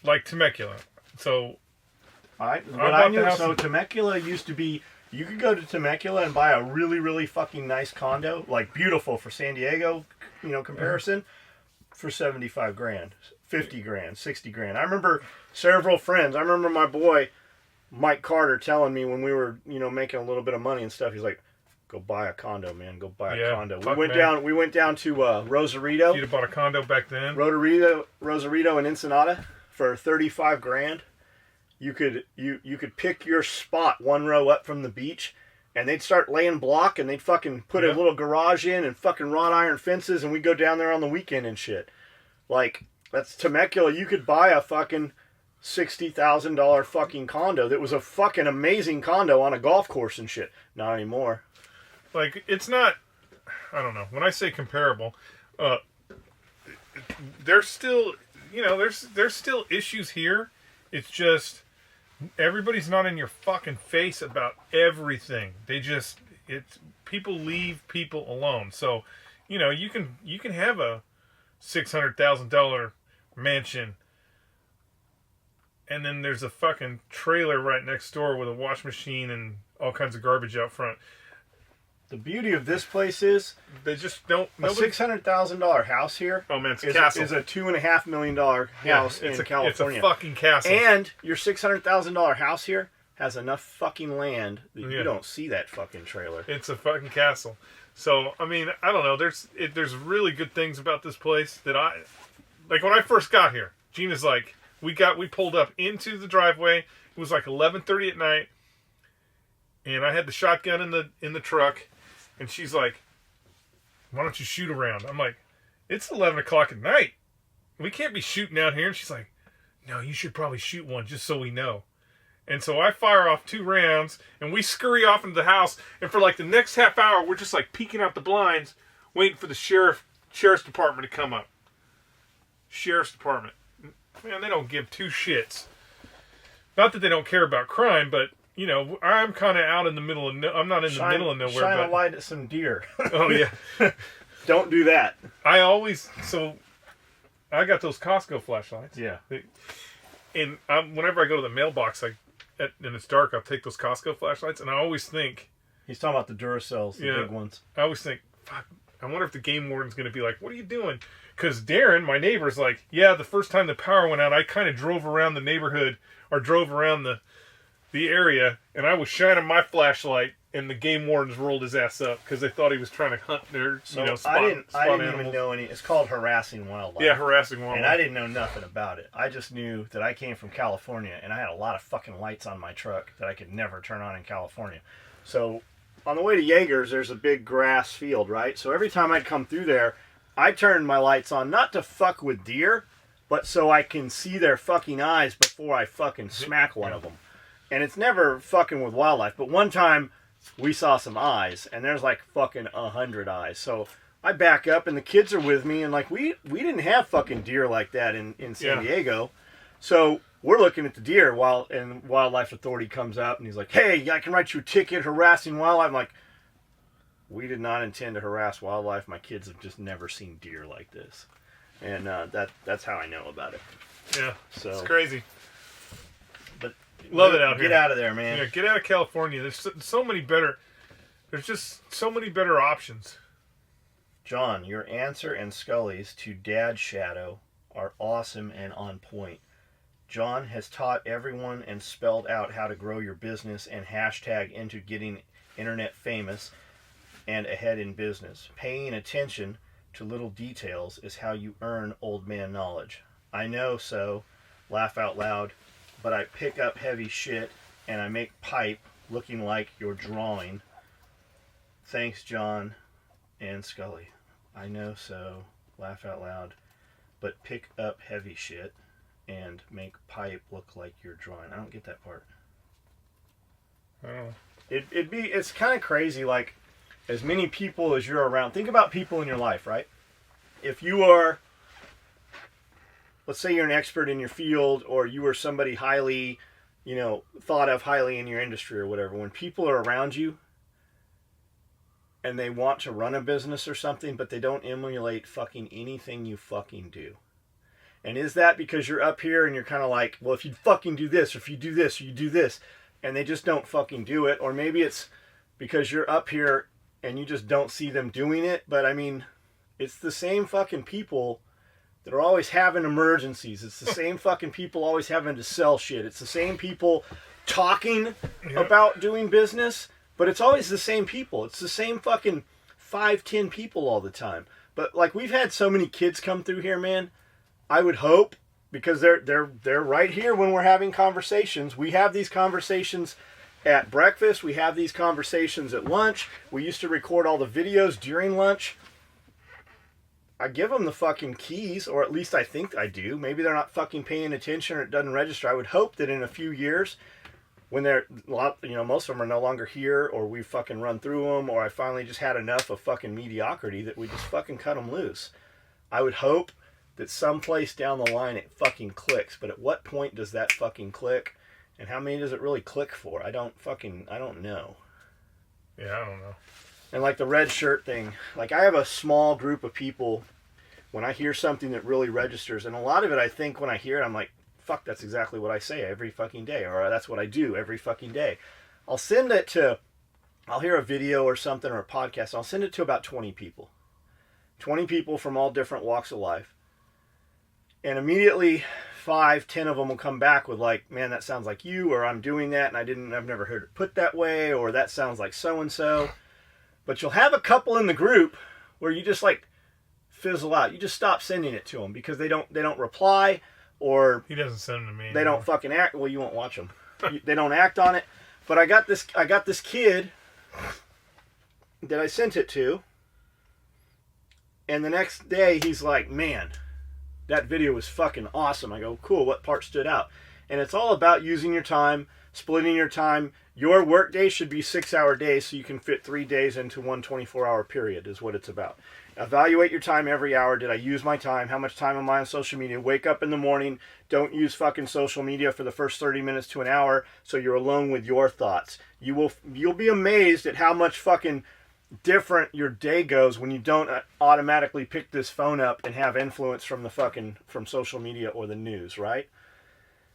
like Temecula. So Temecula used to be, you could go to Temecula and buy a really, really fucking nice condo, like beautiful for San Diego, comparison, for 75 grand, 50 grand, 60 grand. I remember several friends. I remember my boy, Mike Carter, telling me when we were, making a little bit of money and stuff, he's like, go buy a condo, man. Go buy a condo. We went down to Rosarito. You'd have bought a condo back then? Rosarito and Ensenada for 35 grand. You could pick your spot one row up from the beach, and they'd start laying block, and they'd fucking put a little garage in and fucking wrought iron fences, and we'd go down there on the weekend and shit. Like, that's Temecula. You could buy a fucking $60,000 fucking condo that was a fucking amazing condo on a golf course and shit. Not anymore. Like, it's not, I don't know, when I say comparable, there's still, there's still issues here. It's just, everybody's not in your fucking face about everything. People leave people alone. So, you can have a $600,000 mansion, and then there's a fucking trailer right next door with a wash machine and all kinds of garbage out front. The beauty of this place is they just don't. A $600,000 house here. Oh man, it's a castle. Is a $2.5 million house in California. It's a fucking castle. And your $600,000 house here has enough fucking land that you don't see that fucking trailer. It's a fucking castle. So I mean, I don't know. There's really good things about this place that like when I first got here. Gina's like, we pulled up into the driveway. It was like 11:30 at night, and I had the shotgun in the truck. And she's like, why don't you shoot around? I'm like, it's 11 o'clock at night. We can't be shooting out here. And she's like, no, you should probably shoot one just so we know. And so I fire off 2 rounds, and we scurry off into the house. And for like the next half hour, we're just like peeking out the blinds, waiting for the sheriff's department to come up. Sheriff's department, man, they don't give 2 shits. Not that they don't care about crime, but you know, I'm kind of out in the middle of. I'm not in the middle of nowhere. Shine a light at some deer. Oh yeah. Don't do that. I got those Costco flashlights. Yeah. And whenever I go to the mailbox, and it's dark, I'll take those Costco flashlights, and I always think... He's talking about the Duracells, the big ones. I always think, fuck, I wonder if the game warden's going to be like, what are you doing? Because Darren, my neighbor's like, yeah, the first time the power went out, I kind of drove around the neighborhood, or drove around the area, and I was shining my flashlight, and the game wardens rolled his ass up because they thought he was trying to hunt their, spot I didn't animals. even know any. It's called harassing wildlife. Yeah, harassing wildlife. And I didn't know nothing about it. I just knew that I came from California, and I had a lot of fucking lights on my truck that I could never turn on in California. So on the way to Jaegers, there's a big grass field, right? So every time I'd come through there, I turned my lights on, not to fuck with deer, but so I can see their fucking eyes before I fucking smack one of them. And it's never fucking with wildlife. But one time, we saw some eyes, and there's like fucking 100 eyes. So I back up, and the kids are with me, and like we didn't have fucking deer like that in San Diego. So we're looking at the deer and Wildlife Authority comes up, and he's like, hey, I can write you a ticket harassing wildlife. I'm like, we did not intend to harass wildlife. My kids have just never seen deer like this. And that's how I know about it. Yeah, so it's crazy. But love it out here. Get out of there, man. Yeah, get out of California. There's so many better. There's just so many better options. John, your answer and Skully's to Dad Shadow are awesome and on point. John has taught everyone and spelled out how to grow your business and hashtag into getting internet famous and ahead in business. Paying attention to little details is how you earn old man knowledge. I know, so laugh out loud, but I pick up heavy shit and I make pipe looking like you're drawing. Thanks, John and Skully. I know, so laugh out loud, but pick up heavy shit and make pipe look like you're drawing. I don't get that part. Oh. It's kind of crazy, like, as many people as you're around. Think about people in your life, right? If you are, let's say you're an expert in your field, or you are somebody highly, thought of highly in your industry or whatever. When people are around you and they want to run a business or something, but they don't emulate fucking anything you fucking do. And is that because you're up here and you're kind of like, well, if you fucking do this, or if you do this, or you do this, and they just don't fucking do it? Or maybe it's because you're up here and you just don't see them doing it. But I mean, it's the same fucking people that are always having emergencies. It's the same fucking people always having to sell shit. It's the same people talking about doing business, but it's always the same people. It's the same fucking 5-10 people all the time. But like, we've had so many kids come through here, man. I would hope, because they're right here when we're having conversations. We have these conversations at breakfast. We have these conversations at lunch. We used to record all the videos during lunch. I give them the fucking keys, or at least I think I do. Maybe they're not fucking paying attention or it doesn't register. I would hope that in a few years, when most of them are no longer here, or we fucking run through them, or I finally just had enough of fucking mediocrity that we just fucking cut them loose. I would hope that someplace down the line it fucking clicks. But at what point does that fucking click? And how many does it really click for? I don't know. Yeah, I don't know. And like the red shirt thing, like I have a small group of people when I hear something that really registers. And a lot of it, I think when I hear it, I'm like, fuck, that's exactly what I say every fucking day. Or that's what I do every fucking day. I'll hear a video or something or a podcast. I'll send it to about 20 people. 20 people from all different walks of life. And immediately 5-10 of them will come back with like, man, that sounds like you, or I'm doing that and I've never heard it put that way, or that sounds like so-and-so. But you'll have a couple in the group where you just like fizzle out. You just stop sending it to them because they don't reply, or he doesn't send them to me. They don't fucking act. Well, you won't watch them. They don't act on it. But I got this kid that I sent it to, and the next day he's like, man, that video was fucking awesome. I go, cool, what part stood out? And it's all about using your time, splitting your time. Your work day should be 6-hour days so you can fit 3 days into one 24-hour period is what it's about. Evaluate your time every hour. Did I use my time? How much time am I on social media? Wake up in the morning. Don't use fucking social media for the first 30 minutes to an hour so you're alone with your thoughts. You'll be amazed at how much fucking different your day goes when you don't automatically pick this phone up and have influence from from social media or the news, right?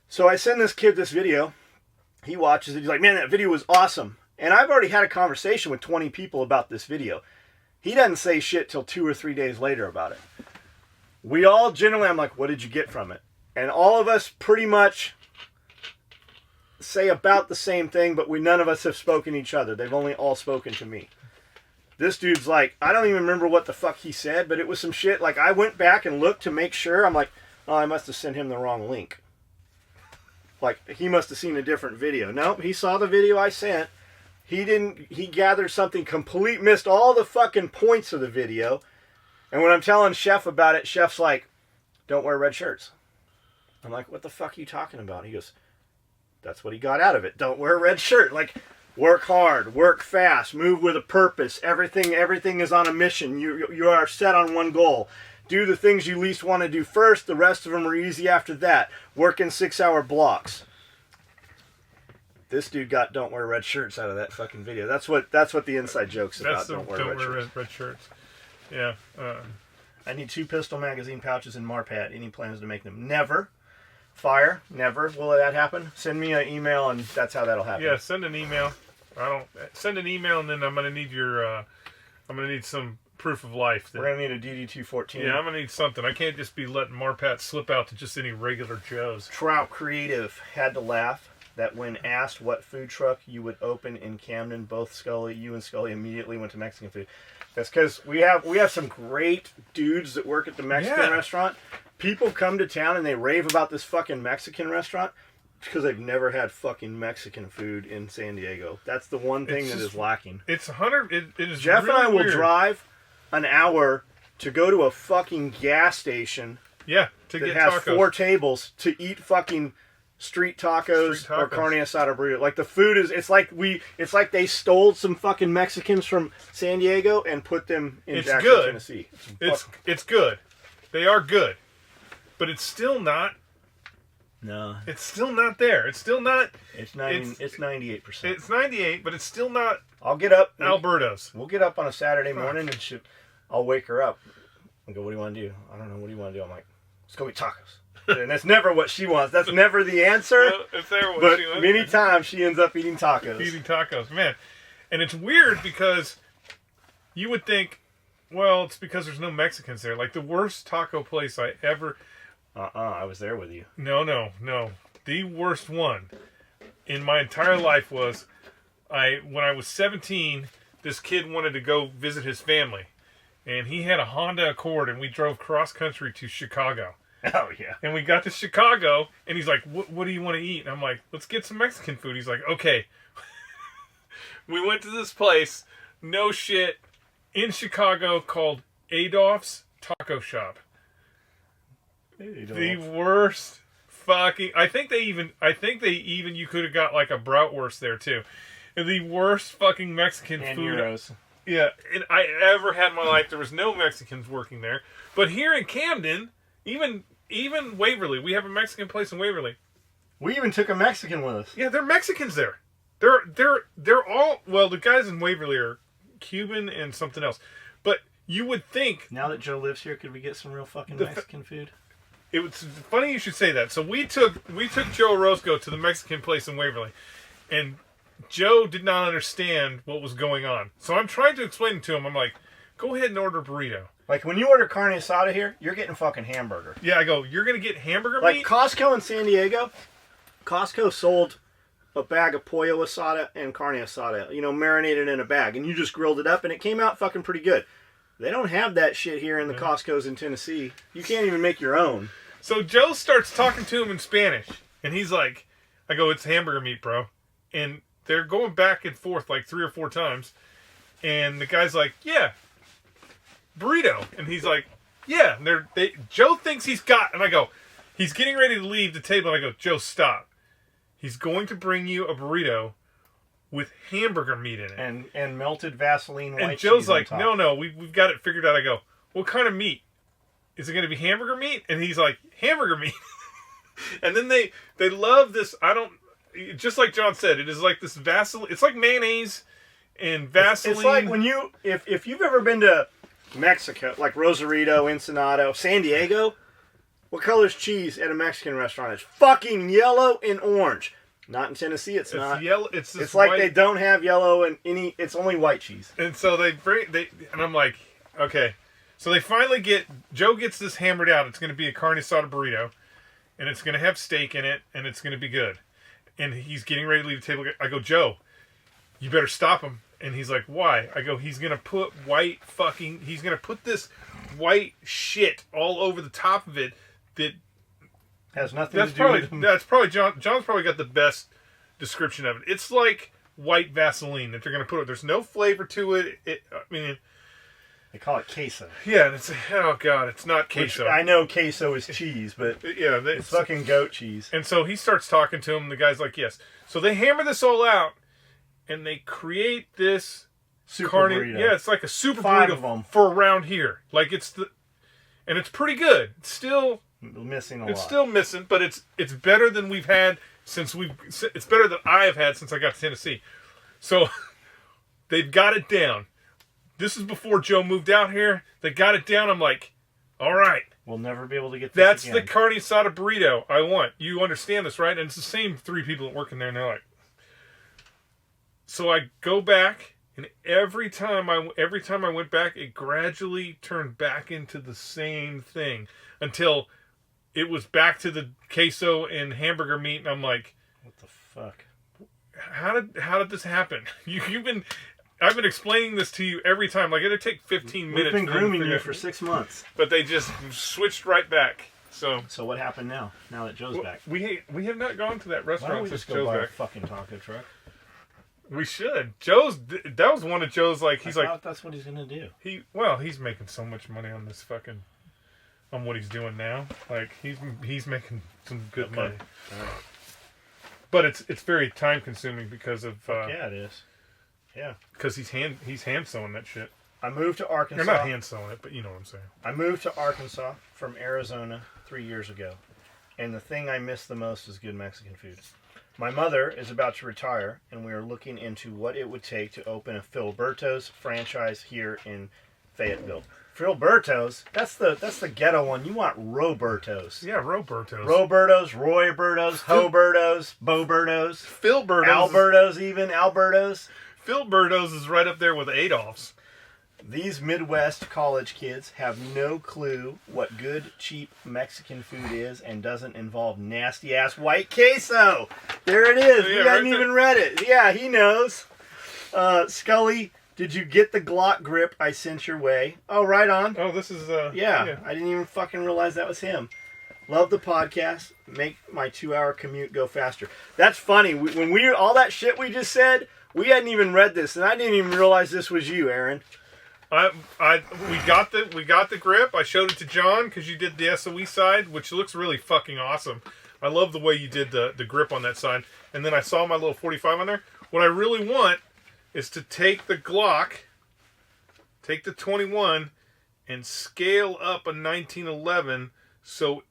So I send this kid this video. He watches it. He's like, man, that video was awesome. And I've already had a conversation with 20 people about this video. He doesn't say shit till 2 or 3 days later about it. We all generally, I'm like, what did you get from it? And all of us pretty much say about the same thing, but none of us have spoken to each other. They've only all spoken to me. This dude's like, I don't even remember what the fuck he said, but it was some shit. Like, I went back and looked to make sure. I'm like, oh, I must have sent him the wrong link. Like, he must have seen a different video. Nope, he saw the video I sent. He gathered something missed all the fucking points of the video. And when I'm telling Chef about it, Chef's like, don't wear red shirts. I'm like, what the fuck are you talking about? He goes, that's what he got out of it. Don't wear a red shirt. Like, work hard, work fast, move with a purpose. Everything is on a mission. You are set on one goal. Do the things you least want to do first. The rest of them are easy after that. Work in 6-hour blocks. This dude got don't wear red shirts out of that fucking video. That's what the inside joke's about. Don't wear red shirts. Yeah. I need 2 pistol magazine pouches in Marpat. Any plans to make them? Never. Fire? Never. Will that happen? Send me an email and that's how that'll happen. Yeah, send an email. Send an email and then I'm gonna need some proof of life. We're gonna need a DD214. Yeah, I'm gonna need something. I can't just be letting Marpat slip out to just any regular Joes. Trout Creative had to laugh that when asked what food truck you would open in Camden, you and Skully immediately went to Mexican food. That's because we have some great dudes that work at the Mexican restaurant. People come to town and they rave about this fucking Mexican restaurant because they've never had fucking Mexican food in San Diego. That's the one thing that is lacking. It's 100. It is. Jeff really and I will weird. drive an hour to go to a fucking gas station. Yeah, to get has tacos. 4 tables to eat fucking street tacos or carne asada burrito. Like the food is, it's like they stole some fucking Mexicans from San Diego and put them in Jackson, Tennessee. It's good. They are good, but it's still not. No, it's still not there. It's still not. It's 98%. It's 98, but it's still not. I'll get up. Alberto's. We'll get up on a Saturday morning and I'll wake her up and go, "What do you want to do?" I don't know. What do you want to do? I'm like, "Let's go eat tacos." And that's never what she wants. That's never the answer. It's never what but she wants. Many times she ends up eating tacos. Man. And it's weird because you would think, well, it's because there's no Mexicans there. Like the worst taco place I ever... I was there with you. No. The worst one in my entire life was when I was 17, this kid wanted to go visit his family. And he had a Honda Accord and we drove cross country to Chicago. Oh, yeah. And we got to Chicago, and he's like, what do you want to eat? And I'm like, let's get some Mexican food. He's like, okay. We went to this place, no shit, in Chicago called Adolph's Taco Shop. The worst fucking... I think they even you could have got like a bratwurst there, too. The worst fucking Mexican and food. Euros. Yeah, and I ever had in my life. There was no Mexicans working there. But here in Camden... Even Waverly, we have a Mexican place in Waverly. We even took a Mexican with us. Yeah, they're Mexicans there. They're all, well, the guys in Waverly are Cuban and something else. But you would think... Now that Joe lives here, could we get some real fucking Mexican food? It was funny you should say that. So we took Joe Orozco to the Mexican place in Waverly. And Joe did not understand what was going on. So I'm trying to explain it to him. I'm like, go ahead and order a burrito. Like, when you order carne asada here, you're getting fucking hamburger. Yeah, I go, you're going to get hamburger meat? Like, Costco in San Diego, Costco sold a bag of pollo asada and carne asada, marinated in a bag. And you just grilled it up, and it came out fucking pretty good. They don't have that shit here in the Costcos in Tennessee. You can't even make your own. So Joe starts talking to him in Spanish. And he's like, I go, it's hamburger meat, bro. And they're going back and forth like 3 or 4 times. And the guy's like, yeah. Burrito. And he's like, Yeah, and Joe thinks he's got, and I go, he's getting ready to leave the table, and I go, Joe, stop. He's going to bring you a burrito with hamburger meat in it. And melted Vaseline white and Joe's cheese like, on top. no, we've got it figured out. I go, what kind of meat? Is it going to be hamburger meat? And he's like, hamburger meat. And then they love this, just like John said, it is like this Vaseline, it's like mayonnaise and Vaseline. It's like when if you've ever been to Mexico, like Rosarito, Ensenado, San Diego, what color's cheese at a Mexican restaurant? It's fucking yellow and orange. Not in Tennessee, it's not. Yellow. It's like white. They don't have yellow and any. It's only white cheese. And so and I'm like, okay. So they finally Joe gets this hammered out. It's going to be a carne asada burrito, and it's going to have steak in it, and it's going to be good. And he's getting ready to leave the table. I go, Joe, you better stop him. And he's like, why? I go, he's going to put he's going to put this white shit all over the top of it that has nothing to do with him. That's probably John's probably got the best description of it. It's like white Vaseline that they're going to put it. There's no flavor to it. They call it queso. Yeah, and it's it's not queso. Which I know queso is cheese, but yeah, it's fucking goat cheese. And so he starts talking to him. The guy's like, yes. So they hammer this all out, and they create this super burrito. Yeah, it's like a super 5 burrito of them for around here. Like and it's pretty good. It's still missing a lot. It's still missing, but it's better than we've had it's better than I have had since I got to Tennessee. So they've got it down. This is before Joe moved out here. They got it down. I'm like, all right. We'll never be able to get this That's again. the carne asada burrito I want. You understand this, right? And it's the same 3 people that work in there, and they're like. So I go back, and every time I went back, it gradually turned back into the same thing until it was back to the queso and hamburger meat, and I'm like, what the fuck? How did this happen? I've been explaining this to you every time. Like, it'd take 15 minutes. We've been grooming you for 6 months. But they just switched right back. So what happened now? Now that Joe's back, we have not gone to that why restaurant don't we since just go Joe's buy back. a fucking taco truck? We should. That was one of Joe's he's I thought that's what he's gonna do. He's making so much money on this fucking on what he's doing now. Like he's making some good money. Right. But it's very time consuming because of yeah, it is. Yeah, because he's hand sewing that shit. I moved to Arkansas. Or not hand sewing it, but you know what I'm saying. I moved to Arkansas from Arizona 3 years ago, and the thing I miss the most is good Mexican food. My mother is about to retire, and we are looking into what it would take to open a Filiberto's franchise here in Fayetteville. Filiberto's? That's the ghetto one. You want Roberto's. Yeah, Roberto's. Royberto's, Hoberto's, Boberto's. Filberto's. Alberto's even. Alberto's. Filberto's is right up there with Adolph's. These Midwest college kids have no clue what good, cheap Mexican food is and doesn't involve nasty-ass white queso. There it is. Yeah, we hadn't even read it. Yeah, he knows. Skully, did you get the Glock grip I sent your way? Oh, right on. Oh, this is... Yeah, I didn't even fucking realize that was him. Love the podcast. Make my 2-hour commute go faster. That's funny. When all that shit we just said, we hadn't even read this, and I didn't even realize this was you, Aaron. We got the grip. I showed it to John because you did the SOE side, which looks really fucking awesome. I love the way you did the grip on that side. And then I saw my little 45 on there. What I really want is to take the Glock, take the 21, and scale up a 1911 so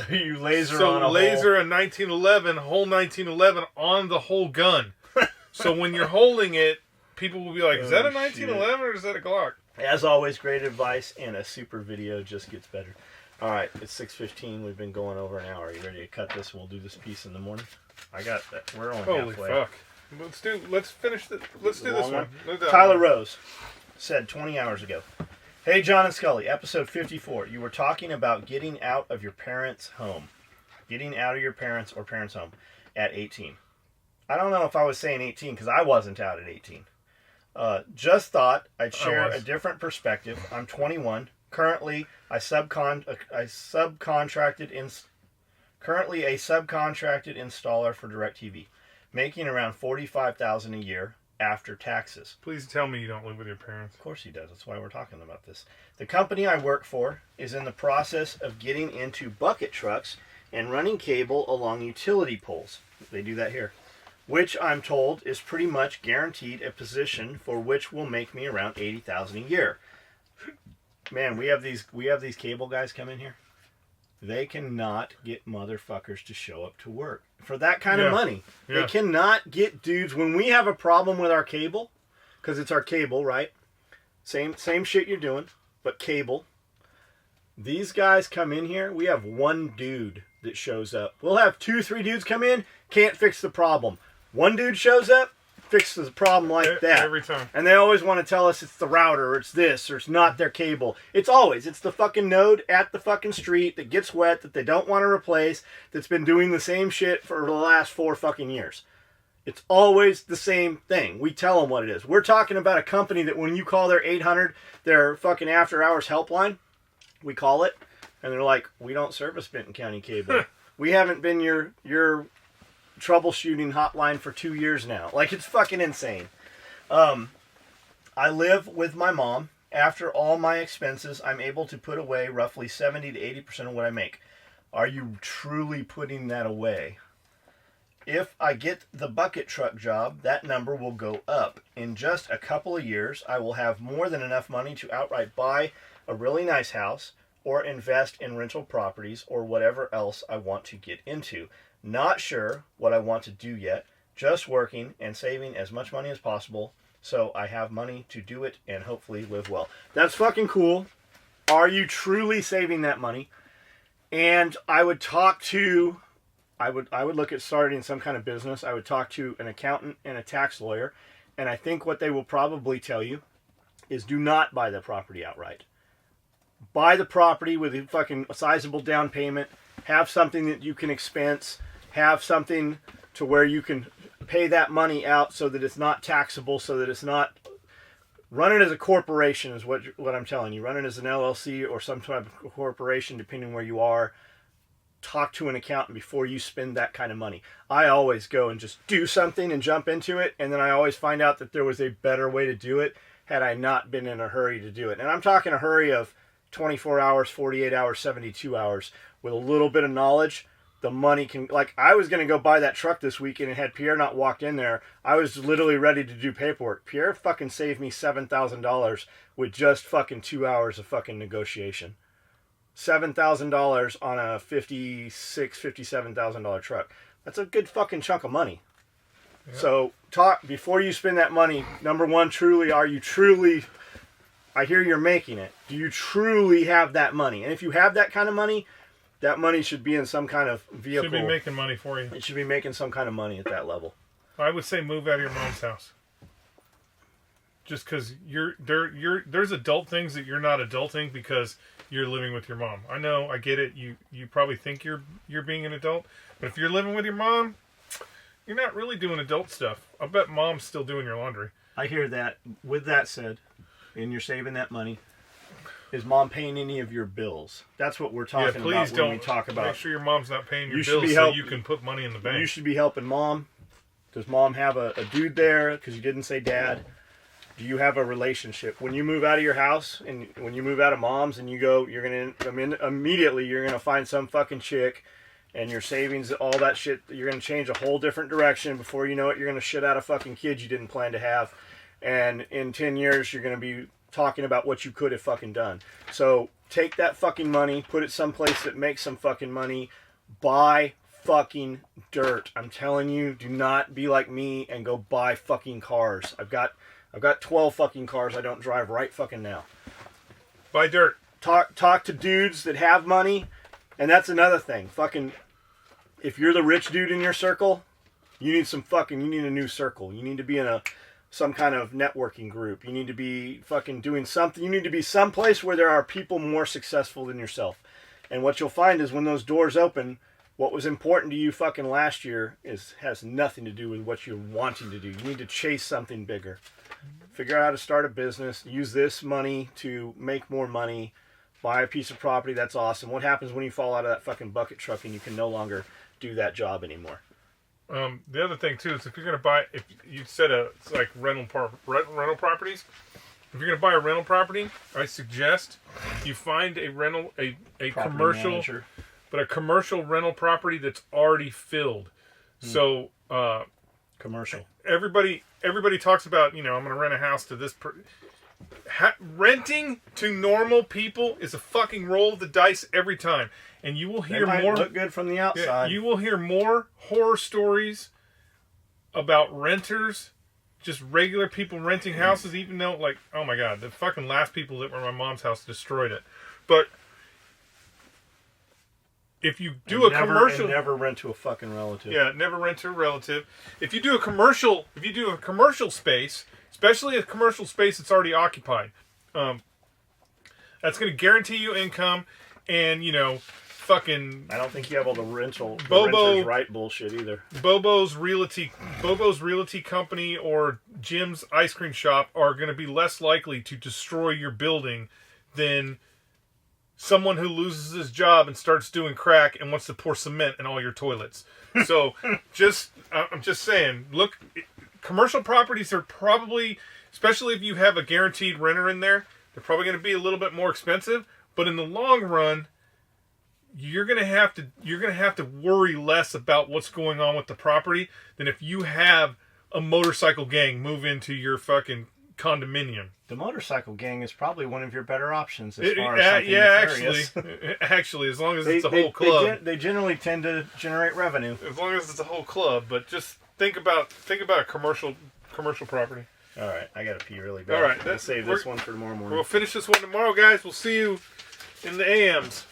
you laser on a laser a 1911, whole 1911 on the whole gun. So when you're holding it, people will be like, is that a 1911 or is that a Glock? As always, great advice, and a super video just gets better. All right, it's 6:15. We've been going over an hour. Are you ready to cut this? We'll do this piece in the morning. I got that. We're only Holy halfway. fuck. Let's finish let's do this one. Tyler Rose said 20 hours ago, hey, John and Skully, episode 54. You were talking about getting out of your parents' home. Getting out of your parents' or parents' home at 18. I don't know if I was saying 18 because I wasn't out at 18. Just thought I'd share a different perspective. I'm 21. Currently, currently a subcontracted installer for DirecTV, making around $45,000 a year. after taxes. Please tell me you don't live with your parents. Of course he does. That's why we're talking about this. The company I work for is in the process of getting into bucket trucks and running cable along utility poles. They do that here. Which I'm told is pretty much guaranteed a position for which will make me around $80,000 a year. Man, we have these cable guys come in here. They cannot get motherfuckers to show up to work for that kind of money. Yeah. They cannot get dudes. When we have a problem with our cable, because it's our cable, right? Same shit you're doing, but cable. These guys come in here. We have one dude that shows up. We'll have 2-3 dudes come in, can't fix the problem. One dude shows up, fixes the problem like that. Every time. And they always want to tell us it's the router, or it's this, or it's not their cable. It's the fucking node at the fucking street that gets wet, that they don't want to replace, that's been doing the same shit for the last 4 fucking years. It's always the same thing. We tell them what it is. We're talking about a company that when you call their 800, their fucking after hours helpline, we call it, and they're like, we don't service Benton County Cable. We haven't been your troubleshooting hotline for 2 years now. Like, it's fucking insane. I live with my mom. After all my expenses, I'm able to put away roughly 70 to 80% of what I make. Are you truly putting that away? If I get the bucket truck job, that number will go up. In just a couple of years, I will have more than enough money to outright buy a really nice house or invest in rental properties or whatever else I want to get into. Not sure what I want to do yet, just working and saving as much money as possible so I have money to do it and hopefully live well. That's fucking cool. Are you truly saving that money? And I would look at starting some kind of business. I would talk to an accountant and a tax lawyer, and I think what they will probably tell you is do not buy the property outright. Buy the property with a fucking sizable down payment, have something that you can expense, have something to where you can pay that money out so that it's not taxable, so that it's not... Run it as a corporation is what I'm telling you. Run it as an LLC or some type of corporation, depending where you are. Talk to an accountant before you spend that kind of money. I always go and just do something and jump into it, and then I always find out that there was a better way to do it had I not been in a hurry to do it. And I'm talking a hurry of 24 hours, 48 hours, 72 hours. With a little bit of knowledge, the money can... Like, I was going to go buy that truck this weekend, and had Pierre not walked in there, I was literally ready to do paperwork. Pierre fucking saved me $7,000 with just fucking 2 hours of fucking negotiation. $7,000 on a $57,000 truck. That's a good fucking chunk of money. Yeah. So, talk before you spend that money. Number one, are you truly... I hear you're making it. Do you truly have that money? And if you have that kind of money... That money should be in some kind of vehicle. Should be making money for you. It should be making some kind of money at that level. I would say move out of your mom's house. Just because there's adult things that you're not adulting because you're living with your mom. I know, I get it. You probably think you're being an adult, but if you're living with your mom, you're not really doing adult stuff. I bet mom's still doing your laundry. I hear that. With that said, and you're saving that money. Is mom paying any of your bills? That's what we're talking about when we talk about. Make sure your mom's not paying your bills so you can put money in the bank. You should be helping mom. Does mom have a dude there? Because you didn't say dad. Do you have a relationship? When you move out of your house and when you move out of mom's and you go, immediately you're going to find some fucking chick and your savings, all that shit, you're going to change a whole different direction. Before you know it, you're going to shit out a fucking kid you didn't plan to have. And in 10 years, you're going to be talking about what you could have fucking done. So take that fucking money, put it someplace that makes some fucking money, buy fucking dirt. I'm telling you, do not be like me and go buy fucking cars. I've got 12 fucking cars I don't drive right fucking now. Buy dirt. Talk to dudes that have money, and that's another thing. Fucking, if you're the rich dude in your circle, you need a new circle. You need to be in some kind of networking group. You need to be fucking doing something. You need to be someplace where there are people more successful than yourself. And what you'll find is when those doors open, what was important to you fucking last year has nothing to do with what you're wanting to do. You need to chase something bigger. Figure out how to start a business. Use this money to make more money. Buy a piece of property. That's awesome. What happens when you fall out of that fucking bucket truck and you can no longer do that job anymore? The other thing too is if you're gonna buy, if you said it's like rental properties. If you're gonna buy a rental property, I suggest you find a commercial manager. But a commercial rental property that's already filled. So Commercial. everybody talks about, I'm going to rent a house to this. Renting to normal people is a fucking roll of the dice every time, and you will hear more. Look good from the outside. You will hear more horror stories about renters, just regular people renting houses, even though, like, oh my god, the fucking last people that were at my mom's house destroyed it. But if you do commercial, never rent to a fucking relative. Yeah, never rent to a relative. If you do a commercial space, especially a commercial space that's already occupied, that's going to guarantee you income, and fucking. I don't think you have all the renters right bullshit either. Bobo's Realty Company or Jim's Ice Cream Shop are going to be less likely to destroy your building than someone who loses his job and starts doing crack and wants to pour cement in all your toilets. So, I'm just saying, look, commercial properties are probably, especially if you have a guaranteed renter in there, they're probably going to be a little bit more expensive. But in the long run, you're going to have to worry less about what's going on with the property than if you have a motorcycle gang move into your fucking condominium. The motorcycle gang is probably one of your better options as far as something nefarious. actually, as long as it's a whole club. They generally tend to generate revenue. As long as it's a whole club, but just think about a commercial property. All right, I gotta pee really bad. All right, let's save this one for tomorrow morning. We'll finish this one tomorrow, guys. We'll see you in the AMs.